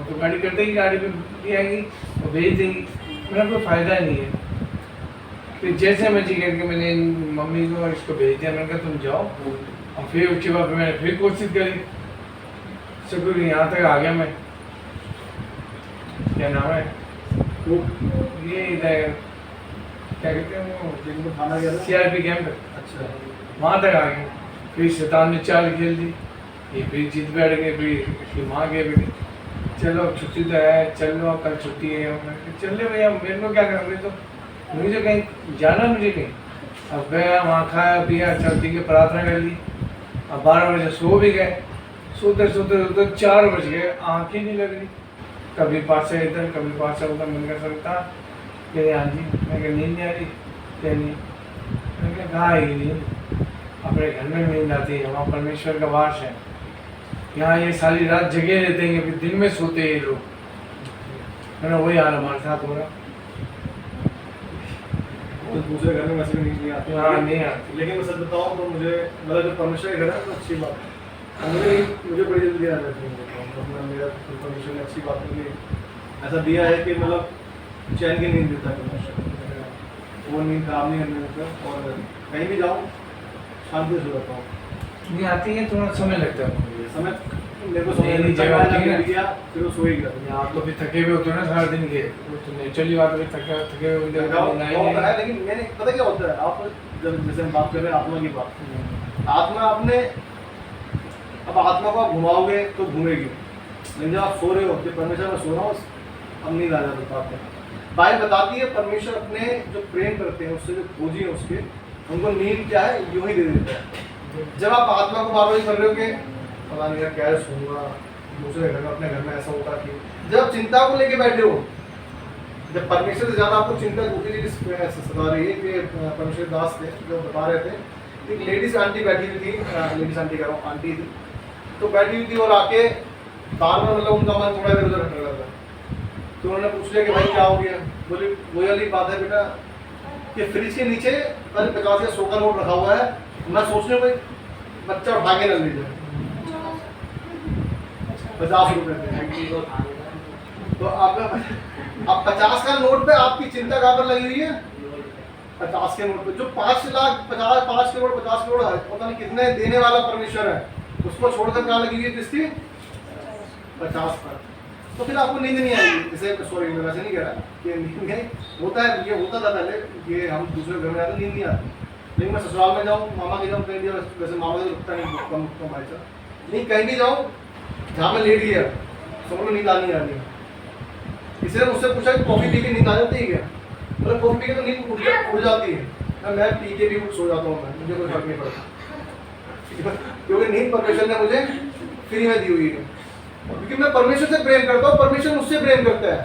तो गाड़ी कर देगी, गाड़ी पे ले आएगी और भेज देगी, मेरा कोई फ़ायदा नहीं है। फिर जैसे मर्जी करके मैंने मम्मी को इसको भेज दिया, मैंने कहा तुम जाओ, और फिर उसके बाद मैंने फिर कोशिश करी, शुक्र यहाँ तक आ गया मैं, क्या नाम है ये इधर क्या कहते हैं वो जिनको खाना गया था, CRP कैंप, अच्छा वहाँ तक आ गए, फिर शैतान ने चाल खेल दी, ये फिर जीत बैठ गए, फिर इसकी माँ गए बेटी चलो छुट्टी तो है, चल लो कल छुट्टी है, चल ले भैया मेरे को क्या करेंगे, तो मुझे कहीं जाना, मुझे कहीं, अब गया वहाँ खाया पिया, चल ठीक है प्रार्थना कर ली, अब 12 बजे सो भी गए, सोते सोते सोते 4 बज गए, आँखें नहीं लग रही, कभी पास से इधर कभी पास से उधर, मन कर सकता कि हाँ जी, मैं कहा नींद नहीं आ रही, क्या नहीं, मैंने कहा आएगी नींद, अपने घर में नींद आती है, वहाँ परमेश्वर का वास है, यहाँ ये सारी रात जगे रहते हैं, फिर दिन में सोते हैं ये लोग, है ना। वही हाल हमारे साथ हो रहा। तो दूसरे घर में वैसे भी नींद नहीं आती। हाँ, नहीं आती। लेकिन मैं सच बताऊँ तो मुझे मतलब जो परमिशन घर है तो अच्छी बात है। और मुझे बड़ी जल्दी आ जाती है। मतलब मेरा परमिशन ने अच्छी बात है कि ऐसा दिया है कि मतलब चैन की नींद देता है परमिशन, वो नींद खराब नहीं करने देता। और कहीं भी जाऊँ शांति से सो जाता हूँ। नहीं आती है, थोड़ा समय लगता है मुझे। समय मेरे को समय नहीं, जगह होती है ना। गया फिर वो सो ही गया। आप तो भी थके हुए होते हो ना सारा दिन के, तो नेचुरली बात है, थके हुए होते गाँव हैं। है, लेकिन मैंने पता क्या होता है, आप जब जैसे हम बात कर रहे हैं आत्मा की बात, आत्मा आपने अब आत्मा को आप घुमाओगे तो घूमेगी, लेकिन जब आप सो रहे हो कि परमेश्वर मैं सो रहा हूँ अब नींद आ जाती है। बाइबल बताती है परमेश्वर अपने जो प्रेम करते हैं उससे जो खोजी है उसके, उनको नींद क्या है यूं ही दे देता है। जब आप आत्मा को बार बार कर रहे हो कि पता नहीं यार क्या सोऊंगा, दूसरे घर में अपने घर में ऐसा होता कि जब चिंता को लेके बैठे हो, जब परमेश्वर से ज़्यादा आपको चिंता दूसरी चीज सता रही है कि परमेश्वर दास थे जो बता रहे थे कि एक लेडीज आंटी बैठी हुई थी, लेडीज आंटी कह रहा हूँ, आंटी थी तो बैठी हुई थी और आके बार बार मतलब उनका मन थोड़ा इधर उधर हटने लगा। तो उन्होंने पूछ लिया कि भाई क्या हो गया। बोले वही वाली बात है बेटा कि फ्रिज के नीचे 50 या 100 का नोट रखा हुआ है, मैं सोचने कोई बच्चा उठा के न ले जाए। 50 रुपए तो आपका अब 50 का नोट पे आपकी चिंता कहाँ पर लगी हुई है? 50 के नोट पे। जो 5 लाख 5 करोड़ 50 करोड़ है पता नहीं कितने देने वाला परमेश्वर है, उसको छोड़कर कहाँ लगी हुई है किसकी? 50 पर। तो फिर आपको नींद नहीं आएगी। जैसे सॉरी मैं वैसे नहीं कह रहा कि नींद नहीं होता है, ये होता था पहले कि हम दूसरे घर में आते नींद नहीं आती, लेकिन मैं ससुराल में जाऊँ मामा के जाऊँ कहीं भी, वैसे मामा के रुकता नहीं कम भाई साहब नहीं, कहीं भी जाऊँ जहाँ मैं लेट गया सब लोग नींद आनी आ रही। किसी ने मुझसे पूछा कि कॉफ़ी पी के नींद आ जाती है क्या? मतलब कॉफ़ी पी के तो नींद उड़ जाती है, मैं पी के भी उठ सो जाता हूँ, मैं मुझे कोई फर्क नहीं पड़ता क्योंकि नींद परमेश्वर ने मुझे फ्री में दी हुई है। क्योंकि मैं परमेश्वर से प्रेम करता हूँ, परमेश्वर मुझसे प्रेम करता है।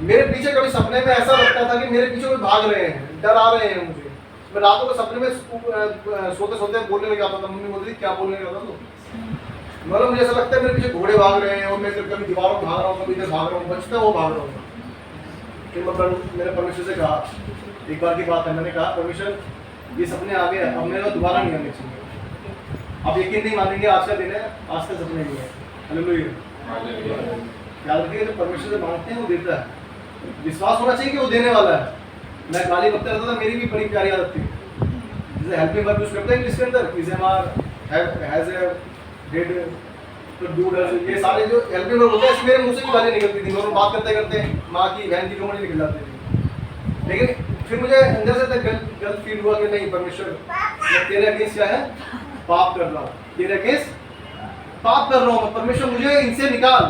मेरे पीछे कभी सपने में ऐसा लगता था कि मेरे पीछे कोई भाग रहे हैं, डर आ रहे हैं मुझे। मैं रातों को सपने में सोते सोते बोलने लग जाता था, मम्मी बोलती क्या बोलने लग जाता तो मतलब मुझे ऐसा लगता है मेरे पीछे घोड़े भाग रहे हैं और मैं कभी दीवारों पर भाग रहा हूँ, कभी इधर भाग रहा हूँ, बचता वो भाग रहा हूँ। फिर मैंने परमेश्वर से कहा, एक बार की बात है, मैंने कहा परमेश्वर ये सपने आ गए, अब मेरे को दोबारा नहीं आने चाहिए। आप यकीन नहीं मानेंगे, आज का दिन है, आज का सपने नहीं है। हालेलुया। याद रखिए जब परमेश्वर से मांगते हैं वो देता है, विश्वास होना चाहिए कि वो देने वाला है। मैं गाली बकता रहता था, मेरी भी बड़ी प्यारी आदत थी, जैसे हेल्पिंग वर्ब यूज करते हैं इंग्लिश के अंदर, is am are has a did तो डू डज, ये सारे जो हेल्पिंग वर्ब होते हैं मेरे मुंह से भी गाली निकलती थी, और बात करते करते माँ की बहन की कमर निकल जाती थी। लेकिन फिर मुझे अंदर से गलत फील हुआ कि नहीं परमेश्वर मैं तेरे अगेंस्ट क्या है पाप कर रहा हूँ, तेरे अगेंस्ट पाप कर रहा हूँ, परमेश्वर मुझे इनसे निकाल।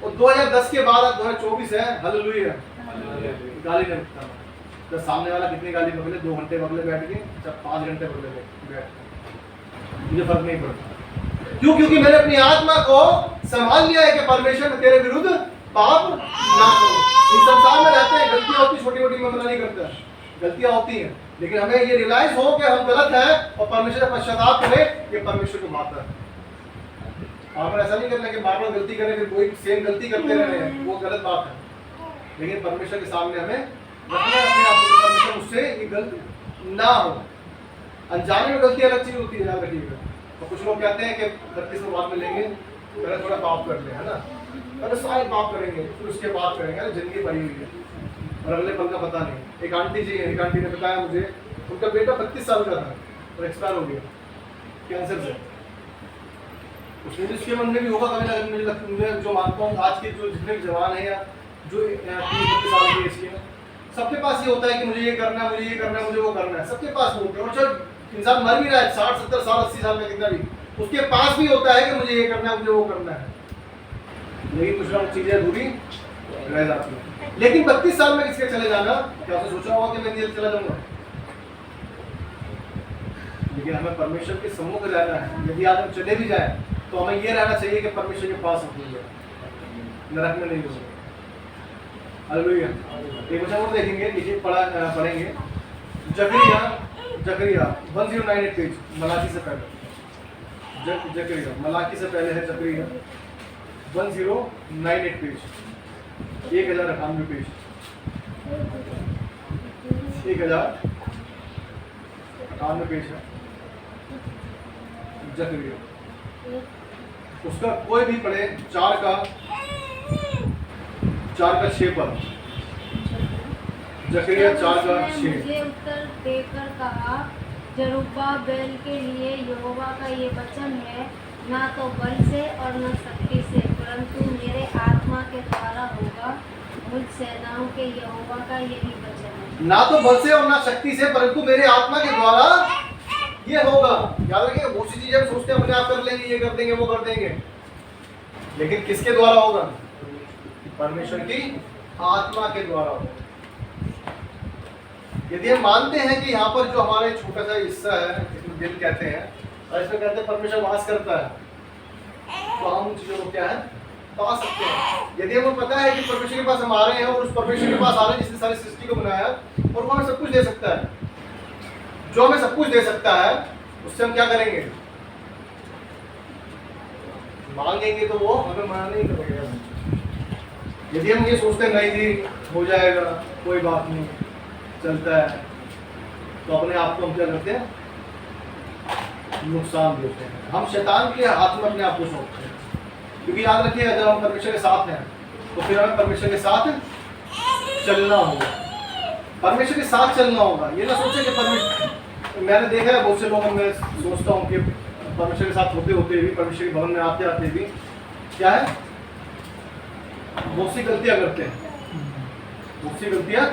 और 2010 के बाद अब 2024 है, हालेलुया, गाली नहीं बकता। तो सामने वाला कितनी गाली बगले, 2 घंटे बगले बैठ के, जब 5 घंटे बगले बैठ, मुझे फर्क नहीं पड़ता। क्यों? क्योंकि मैंने अपनी आत्मा को संभाल लिया है कि परमेश्वर मैं तेरे विरुद्ध पाप ना करूं। इस संसार में रहते हैं, गलतियां होती, छोटी मोटी मैं मना नहीं करता, गलतियां होती हैं, लेकिन हमें ये रियलाइज हो कि हम गलत हैं और परमेश्वर का पश्चाताप करें, ये परमेश्वर को भाता है। आप ऐसा नहीं करना कि बार बार गलती करें फिर कोई सेम गलती करते रहे हैं, वो गलत बात है। लेकिन परमेश्वर के सामने हमें रखना है अपने आप को, परमेश्वर मुझसे ये गलत ना हो। अनजाने में गलती अलग चीज होती है, याद रखिएगा। तो कुछ लोग कहते हैं कि 32 में बाद में लेंगे, पहले थोड़ा पाप कर ले, है ना, पहले सारे पाप करेंगे फिर उसके बाद करेंगे, अरे जिंदगी भरी हुई है और अगले पल का पता नहीं। एक आंटी जी, एक आंटी ने बताया मुझे, उनका बेटा 32 साल का था और एक्सपायर हो गया कैंसर से। उसने जिसके मन में भी होगा कभी ना, मुझे जो मानता हूँ आज के जो जितने भी जवान हैं या जो 30-32 साल के एज के हैं, सबके पास ये होता है कि मुझे ये करना है, मुझे ये करना है, मुझे वो करना है, सबके पास वो होता है। और जब इंसान मर भी रहा है 60-70 साल 80 साल का कितना भी, उसके पास भी होता है कि मुझे ये करना है, मुझे वो करना है, लेकिन कुछ ना कुछ चीजें अधूरी रह जाती है। लेकिन 32 साल में किसके चले जाना, क्या आपने सोचा होगा कि मैं जेल चला जाऊंगा? लेकिन हमें परमेश्वर के सम्मुख रहना है। यदि आज हम चले भी जाए तो हमें ये रहना चाहिए कि परमेश्वर के पास होंगे, नरक में नहीं होंगे। हालेलुया। एक वचन और देखेंगे, नीचे पढ़ेंगे जकरिया 1098 पेज, मलाकी से पहले जकरिया, मलाकी से पहले है जकरिया, 1098 पेज, 1098 पेज, 1098 पेज है जकरिया। उसका कोई भी पढ़े 4 का 6 पर, जकरिया 4 का 6। मुझे उत्तर देकर कहा, जरुब्बाबेल के लिए यहोवा का ये वचन है, ना तो बल से और न शक्ति से, परंतु मेरे आत्मा के द्वारा होगा। मुझ सेनाओं के यहोवा का यही वचन है। ना तो बल से और ना शक्ति से, परंतु मेरे आत्मा के द्वारा ये होगा। याद रखिए, बहुत सी चीजें हम सोचते हैं अपने आप कर लेंगे, ये कर देंगे, वो कर देंगे, लेकिन किसके द्वारा होगा? परमेश्वर की आत्मा के द्वारा होगा। यदि हम मानते हैं कि यहाँ पर जो हमारे छोटा सा हिस्सा है, जिसमें दिल कहते हैं, और इसमें कहते हैं परमेश्वर वास करता है, तो हम उन चीजों को क्या है पा सकते हैं। यदि हमें पता है कि परमेश्वर के पास हम आ रहे हैं और उस परमेश्वर के पास आ रहे हैं जिसने सारी सृष्टि को बनाया और वो हमें सब कुछ दे सकता है, जो हमें सब कुछ दे सकता है, उससे हम क्या करेंगे? मांगेंगे, तो वो हमें मना नहीं करेगा। यदि हम ये सोचते हैं नहीं जी हो जाएगा, कोई बात नहीं, चलता है, तो अपने आप को हम क्या करते हैं? नुकसान देते हैं। हम शैतान के हाथ में अपने आप को सौंपते हैं। क्योंकि याद रखिएगा, जब हम परमेश्वर के साथ हैं तो फिर हमें परमेश्वर के साथ चलना होगा, परमेश्वर के साथ चलना होगा। ये ना सोचे कि परमेश्वर, मैंने देखा है बहुत से लोग, मैं सोचता हूँ कि परमेश्वर के साथ होते होते भी, परमेश्वर के भवन में आते आते भी क्या है, बहुत सी गलतियां करते हैं, बहुत सी गलतियां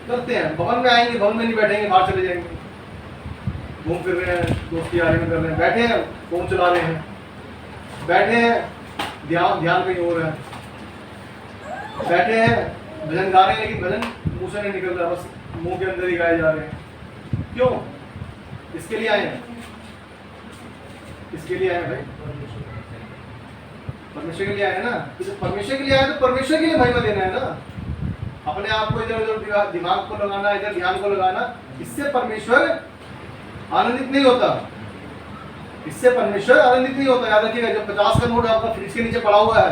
करते हैं। भवन में आएंगे, भवन में नहीं बैठेंगे, बाहर चले जाएंगे, घूम फिर रहे हैं, दोस्ती यारी में कर रहे हैं, बैठे हैं फोन चला रहे हैं, बैठे हैं ध्यान कहीं हो रहा है, बैठे हैं भजन गा रहे हैं, लेकिन भजन मुंह से नहीं निकल रहा, बस मुंह के अंदर ही गाए जा रहे हैं। क्यों? इसके लिए आए हैं, इसके लिए आए हैं भाई, परमेश्वर के लिए आए हैं ना। तो परमेश्वर के लिए आए तो परमेश्वर के लिए महिमा देना है ना। अपने आप को इधर उधर दिमाग को लगाना, इधर ध्यान को लगाना, इससे परमेश्वर आनंदित नहीं होता, इससे परमेश्वर आनंदित नहीं होता। याद रखिएगा, जब 50 का नोट आपका फ्रिज के नीचे पड़ा हुआ है,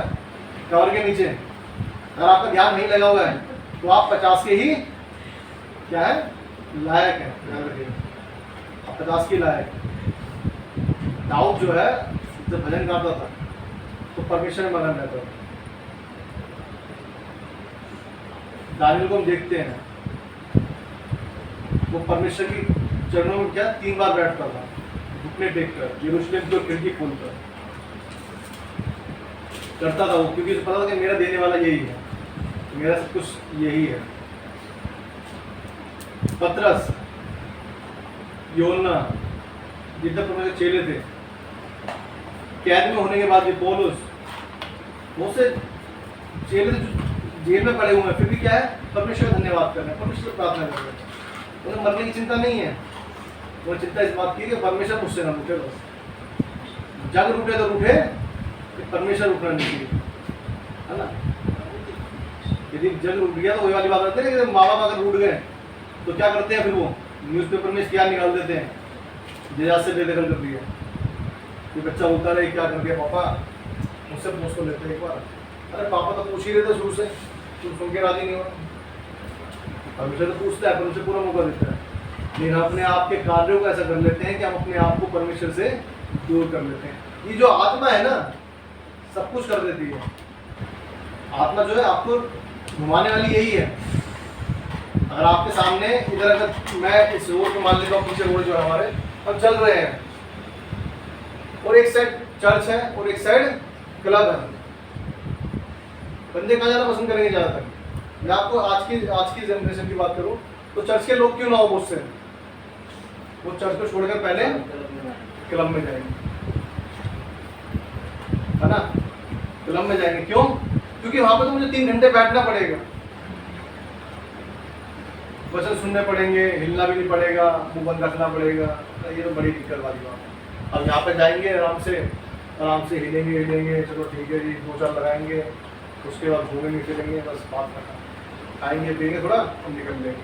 कवर के नीचे, अगर आपका ध्यान नहीं लगा हुआ है, तो आप 50 के ही क्या है, लायक है। याद रखिएगा, आप 50 के लायक। दाऊद जो है, जब भजन गाता था तो परमेश्वर में मगन रहता था। दानियल को हम देखते हैं, वो परमेश्वर की चरणों में क्या 3 बार बैठता था, घुटने टेककर, यरूशलेम की खिड़की खोलकर करता था वो, क्योंकि उसे पता था कि मेरा देने वाला यही है, मेरा सब कुछ यही है। पतरस, योना, जितने परमेश्वर चेले थे, कैद में होने के बाद भी पौलुस, बहुत से चेले जेल में पड़े हुए हैं, फिर भी क्या है, परमेश्वर का धन्यवाद कर रहे हैं, परमेश्वर को प्रार्थना कर रहे हैं। उन्हें मरने की चिंता नहीं है, वो चिंता इस बात की कि परमेश्वर मुझसे ना रूठे, बस जग रूठे तो रूठे, परमेश्वर उठना नहीं चाहिए, है ना। यदि जग रूठ गया तो वही वाली बात आती है कि माँ बाप अगर रूठ गए तो क्या करते हैं, फिर वो न्यूज़पेपर में क्या निकाल देते हैं, जजाज से बेदखल कर दिया। ये बच्चा बोलता रहे क्या कर दिया पापा, मुझसे पूछ तो लेते एक बार, अरे पापा तो पूछ ही रहे थे शुरू से, तुम सुन के राजी नहीं हो। परमेश्वर तो पूछता है, परमेश्वर पूरा मौका देता है, लेकिन अपने आप के कार्यों को ऐसा कर लेते हैं कि हम अपने आप को परमेश्वर से दूर कर लेते हैं। ये जो आत्मा है ना, सब कुछ कर देती है। आत्मा जो है आपको घुमाने वाली यही है। अगर आपके सामने इधर, अगर मैं इस रोड को मान लेता हूँ, पीछे रोड जो है हमारे, हम चल रहे हैं और एक साइड चर्च है और एक साइड क्लब है, बंदे कहाँ जाना पसंद करेंगे ज़्यादातर? मैं आपको आज की जनरेशन की बात करूँ तो चर्च के लोग क्यों ना हो मुझसे, वो चर्च को छोड़कर पहले क्लब में जाएंगे, है ना, क्लब में जाएंगे। क्यों? क्योंकि वहां पर तो मुझे 3 घंटे बैठना पड़ेगा, वचन सुनने पड़ेंगे, हिलना भी नहीं पड़ेगा, मुंह बंद रखना पड़ेगा, ये तो बड़ी दिक्कत वाली बात है। अब यहाँ पे जाएंगे आराम से हिलेंगे, चलो ठीक है जी, 2-4 लगाएंगे, उसके बाद घूमेंगे फिरेंगे, बस बात करना, खाएंगे पिएंगे थोड़ा, हम निकल लेंगे।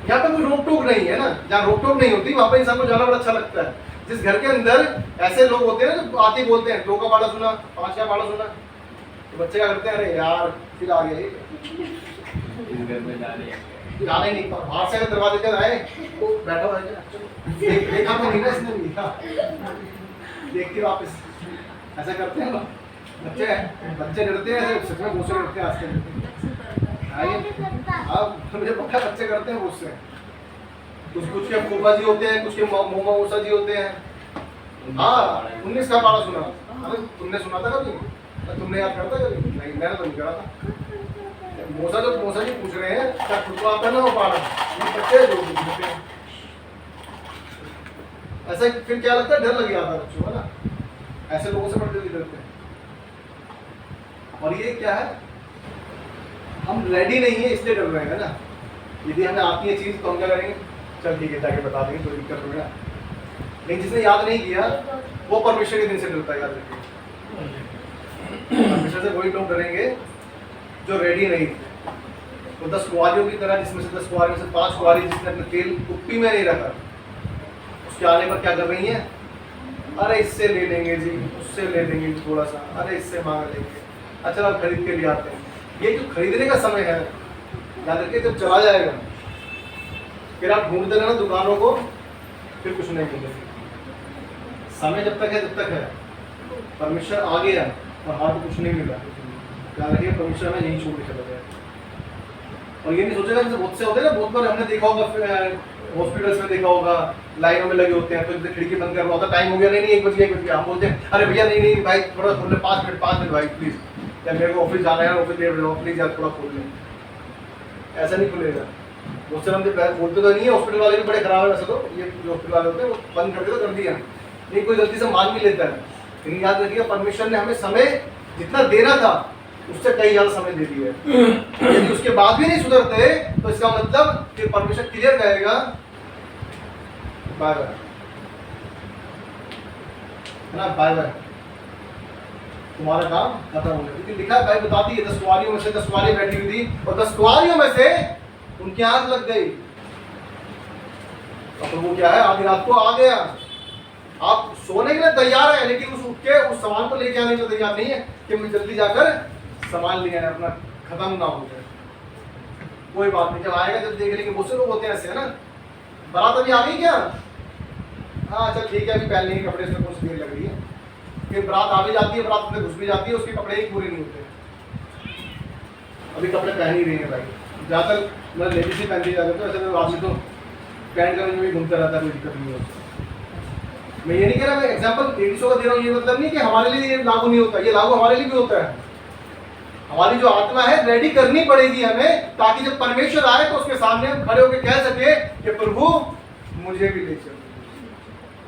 यहाँ पे कोई रोक टोक नहीं है ना, जहाँ रोक टोक नहीं होती वहाँ पर इंसान को जाना बड़ा अच्छा लगता है। जिस घर के अंदर ऐसे लोग होते हैं ना जो आते ही बोलते हैं 2 का पाड़ा सुना, 5 का पाड़ा सुना, तो बच्चे क्या करते हैं, अरे यार फिर आ गए, इस घर में जाने जाना ही नहीं, बाहर से अगर दरवाजे के आए तो बैठा हुआ है, देखा तो नहीं ना इसने भी, देख के वापस ऐसा करते हैं लोग। बच्चे डरते हैं ऐसे, सच में गुस्से करते हैं आजकल। आइए अब मुझे पता बच्चे करते हैं गुस्से, कुछ के फूफा जी होते हैं, कुछ के मोमा मौसा जी होते हैं। हाँ 19 का पारा सुना, अरे तुमने सुना था कभी? तुमने याद करता कभी? नहीं, मैंने तो नहीं करा था। मौसा जी पूछ रहे हैं क्या खुद को आता ना वो पारा, ये बच्चे जो पूछते हैं ऐसा, फिर क्या लगता है, डर लग जाता है बच्चों को ना, ऐसे लोगों से बड़े जल्दी डरते हैं। और ये क्या है, हम रेडी नहीं है इसलिए डर रहे हैं ना। यदि हमें आती है चीज तो हम क्या करेंगे, चल ठीक है जाके बता देंगे, कोई दिक्कत नहीं है। लेकिन जिसने याद नहीं किया वो परमेश्वर के दिन से डरता है, याद रखिए। परमेश्वर से वही लोग डरेंगे जो रेडी नहीं थे। तो 10 कुंवारियों की तरह, जिसमें से 10 कुंवारियों से 5 कुंवारी जिसने अपने तेल कुप्पी में नहीं रखा, उसके आने पर क्या कर रही है, अरे इससे ले लेंगे जी, उससे ले लेंगे थोड़ा सा, अरे इससे मांग लेंगे, अच्छा आप खरीद के लिए आते हैं। ये जो खरीदने का समय है, याद रखिए जब चला जाएगा फिर आप ढूंढते रहना दुकानों को, फिर कुछ नहीं मिलेगा। समय जब तक है तब तक है, परमेश्वर आ गया और हाथ कुछ नहीं मिला, याद रखिए परमेश्वर में यही छोड़ के चला गया। और ये नहीं सोचेगा, जैसे बहुत से होते हैं ना, बहुत बार हमने देखा होगा, हॉस्पिटल्स में देखा होगा, लाइनों में लगे होते हैं, तो जैसे खिड़की बंद करना होता, टाइम हो गया, नहीं 1 बज गया, हम बोलते हैं अरे भैया नहीं भाई थोड़ा खोल ले, 5 मिनट भाई प्लीज, या मेरे को ऑफिस जाना है, ऑफिस लेट हो जाओ प्लीज यार थोड़ा खोल लें। ऐसा नहीं खुलेगा। बहुत से हम बोलते तो नहीं है, हॉस्पिटल वाले भी बड़े खराब है वैसे तो, ये जो हॉस्पिटल वाले होते हैं वो बंद करके तो कर दिया, नहीं कोई गलती से मान भी लेता है। लेकिन याद रखिए परमेश्वर ने हमें समय जितना देना था उससे कई ज़्यादा समय दे दिया है। यदि उसके बाद भी नहीं सुधरते तो इसका मतलब कि परमेश्वर क्लियर कहेगा बाय बाय, है ना, बाय बाय, तुम्हारा काम खत्म हो गया। क्योंकि लिखा है, भाई बताती है 10 कुंवारियों में से 10 कुंवारी बैठी हुई थी और 10 कुंवारियों में से उनकी आंख लग गई। तो वो क्या है, आधी रात को आ गया, आप सोने के लिए तैयार है लेकिन उस उठ के उस सामान को लेके आने के लिए तैयार नहीं है कि मैं जल्दी जाकर सामान ले आया, अपना खत्म ना हो जाए। कोई बात नहीं, जब आएगा जब देख लेंगे। बहुत से लोग होते हैं ऐसे, है ना, बारात अभी आ गई क्या, हाँ चल ठीक है अभी पहन लेंगे कपड़े, इसमें कुछ देर लग रही है। फिर बारात आ भी जाती है, बारात में घुस भी जाती है, उसके कपड़े ही पूरे नहीं होते, अभी कपड़े पहन ही रही है भाई। ज़्यादातर मैं लेडीज ही पहनती जाता हूँ, ऐसे तो आदमी तो पैंट करने में भी घूमता रहता है, कोई दिक्कत नहीं होती। मैं ये नहीं कह रहा, मैं एग्जाम्पल लेडीज़ों का दे रहा हूँ, ये मतलब नहीं कि हमारे लिए ये लागू नहीं होता, ये लागू हमारे लिए भी होता है। हमारी जो आत्मा है रेडी करनी पड़ेगी हमें, ताकि जब परमेश्वर आए तो उसके सामने हम खड़े होकर कह सके कि प्रभु मुझे भी ले चलो।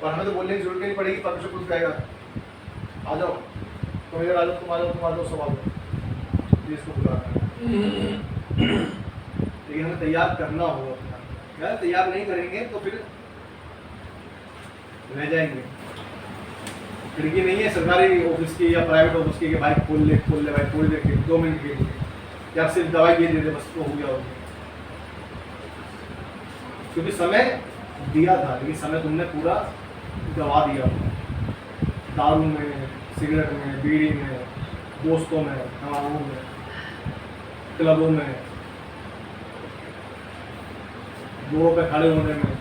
और हमें तो बोलने की जरूरत नहीं पड़ेगी, परमेश्वर खुद कहेगा आ जाओ, तुम इधर आ जाओ, तुम आ जाओ, सब आ जाओ, इसको बुलाना। लेकिन हमें तैयार करना होगा अपना, यार तैयार नहीं करेंगे तो फिर रह जाएंगे। खिड़की नहीं है सरकारी ऑफिस की या प्राइवेट ऑफिस की कि भाई खोल ले भाई, थोड़ी देर के 2 मिनट के लिए, या सिर्फ दवाई दे दे बस तो हो गया। क्योंकि समय दिया था लेकिन समय तुमने पूरा गवा दिया, दारू में, सिगरेट में, बीड़ी में, दोस्तों में, हवाओं में, क्लबों में, रोड पे खड़े होने में,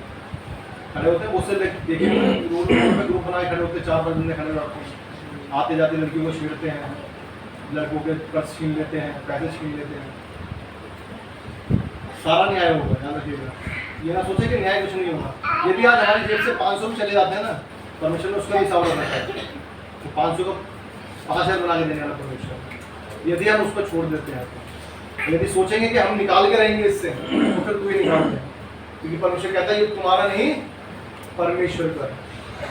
खड़े होते हैं बहुत से देखिए रोड पे ग्रुप बनाए खड़े होते, 4-5 बंदे खड़े रहते हैं, आते जाते लड़कियों को छेड़ते हैं, लड़कों के पर्स छीन लेते हैं, पैसे छीन लेते हैं। सारा न्याय होगा, ध्यान रखिएगा, ये ना सोचे कि न्याय कुछ नहीं होगा। यदि आज हमारी जेब से 500 भी चले जाते हैं ना, परमेश्वर ने उसका हिसाब रखा है, तो 500 को 5000 बना के देने वाला परमेश्वर। यदि हम उसको छोड़ देते हैं, यदि सोचेंगे कि हम निकाल के रहेंगे इससे, तो फिर कोई निकाल दें, क्योंकि परमेश्वर कहता है युद्ध तुम्हारा नहीं परमेश्वर का है।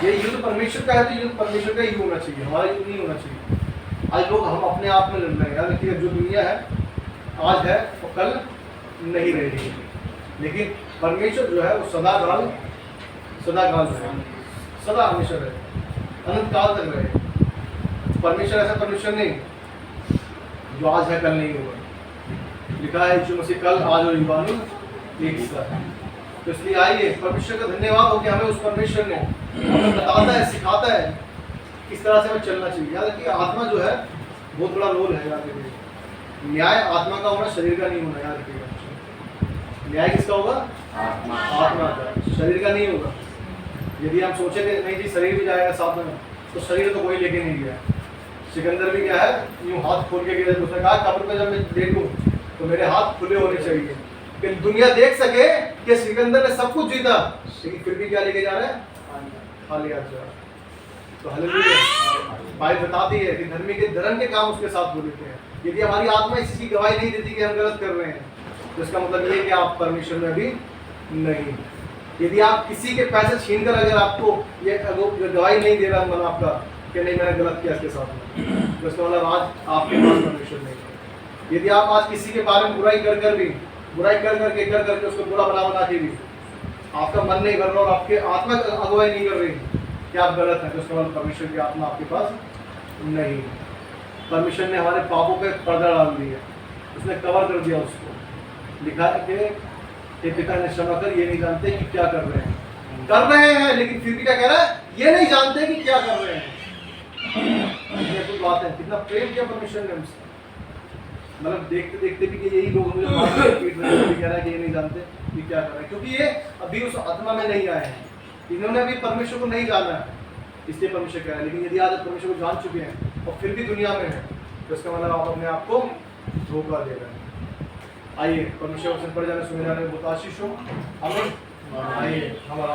ये युद्ध परमेश्वर का है, तो युद्ध परमेश्वर का ही होना चाहिए, हमारा युद्ध नहीं होना चाहिए। आज लोग हम अपने आप में लड़ रहे हैं, यार देखिए जो दुनिया है आज है वो कल नहीं रहेगी, लेकिन परमेश्वर जो है वो सदा काल है, सदा हमेशा रहे, अनंत काल तक रहे। परमेश्वर ऐसा परमेश्वर नहीं जो आज है कल नहीं होगा। लिखा है यीशु मसीह कल आज और युगानुग एक सा है। तो इसलिए आइए परमेश्वर का धन्यवाद हो कि हमें उस परमेश्वर ने हमें बताता है, सिखाता है किस तरह से हमें चलना चाहिए। याद रखिए आत्मा जो है बहुत बड़ा रोल है। याद रखिए न्याय आत्मा का होना, शरीर का नहीं होना। याद रखिएगा न्याय किसका होगा? आत्मा का, शरीर का नहीं होगा। यदि हम सोचे कि नहीं जी शरीर भी जाएगा साथ में, तो शरीर तो कोई लेके नहीं गया। सिकंदर भी क्या है, यूं हाथ खोल के गया, उसने कहा कब्र पे जब मैं देखूं तो मेरे हाथ खुले होने चाहिए कि दुनिया देख सके कि सिकंदर ने सब कुछ जीता, लेकिन फिर भी क्या लेके जा रहा है? खाली हाथ जा रहा है। तो हालेलुया। बाइबल बताती है कि धर्मी के धर्म के काम उसके साथ हो लेते हैं। यदि हमारी आत्मा इसी की गवाही नहीं देती कि हम गलत कर रहे हैं, तो इसका मतलब ये है कि आप परमेश्वर में भी नहीं। यदि आप किसी के पैसे छीनकर अगर आपको ये गवाही नहीं दे रहा मन आपका कि नहीं मैंने गलत किया इसके साथ में, तो इसका मतलब आज आपके पास परमेश्वर नहीं है। यदि आप आज किसी के बारे में बुराई कर करके उसको बुरा बना के भी आपका मन नहीं भर रहा और आपके आत्मा अगुवाई नहीं कर रही कि आप गलत हैं, तो इसका मतलब परमेश्वर की आत्मा आपके पास नहीं। परमेश्वर ने हमारे पापों पे पर्दा डाल दिया, उसने कवर कर दिया उसको। लिखा है कि हे पिता ने क्षमा कर, ये नहीं जानते कि क्या कर रहे हैं, लेकिन फिर भी क्या कह रहा है? ये नहीं जानते कि क्या कर रहे हैं। ये तो बात है, कितना प्रेम किया परमेश्वर ने हमसे। मतलब देखते देखते भी कि यही लोग मुझे मार के पीट रहे हैं, कह रहा है कि ये नहीं जानते कि क्या कर रहे हैं, क्योंकि ये अभी उस आत्मा में नहीं आए हैं। इन्होंने अभी परमेश्वर को नहीं जाना है, इसलिए परमेश्वर कह रहा है। लेकिन यदि आज परमेश्वर को जान चुके हैं और फिर भी दुनिया में है, तो इसका मतलब आप अपने आप को धोखा दे रहे हैं। आइए परमेश्वर वचन पढ़ जाने सुने जाने बहुत आशीष हो। आमीन। आइए हमारा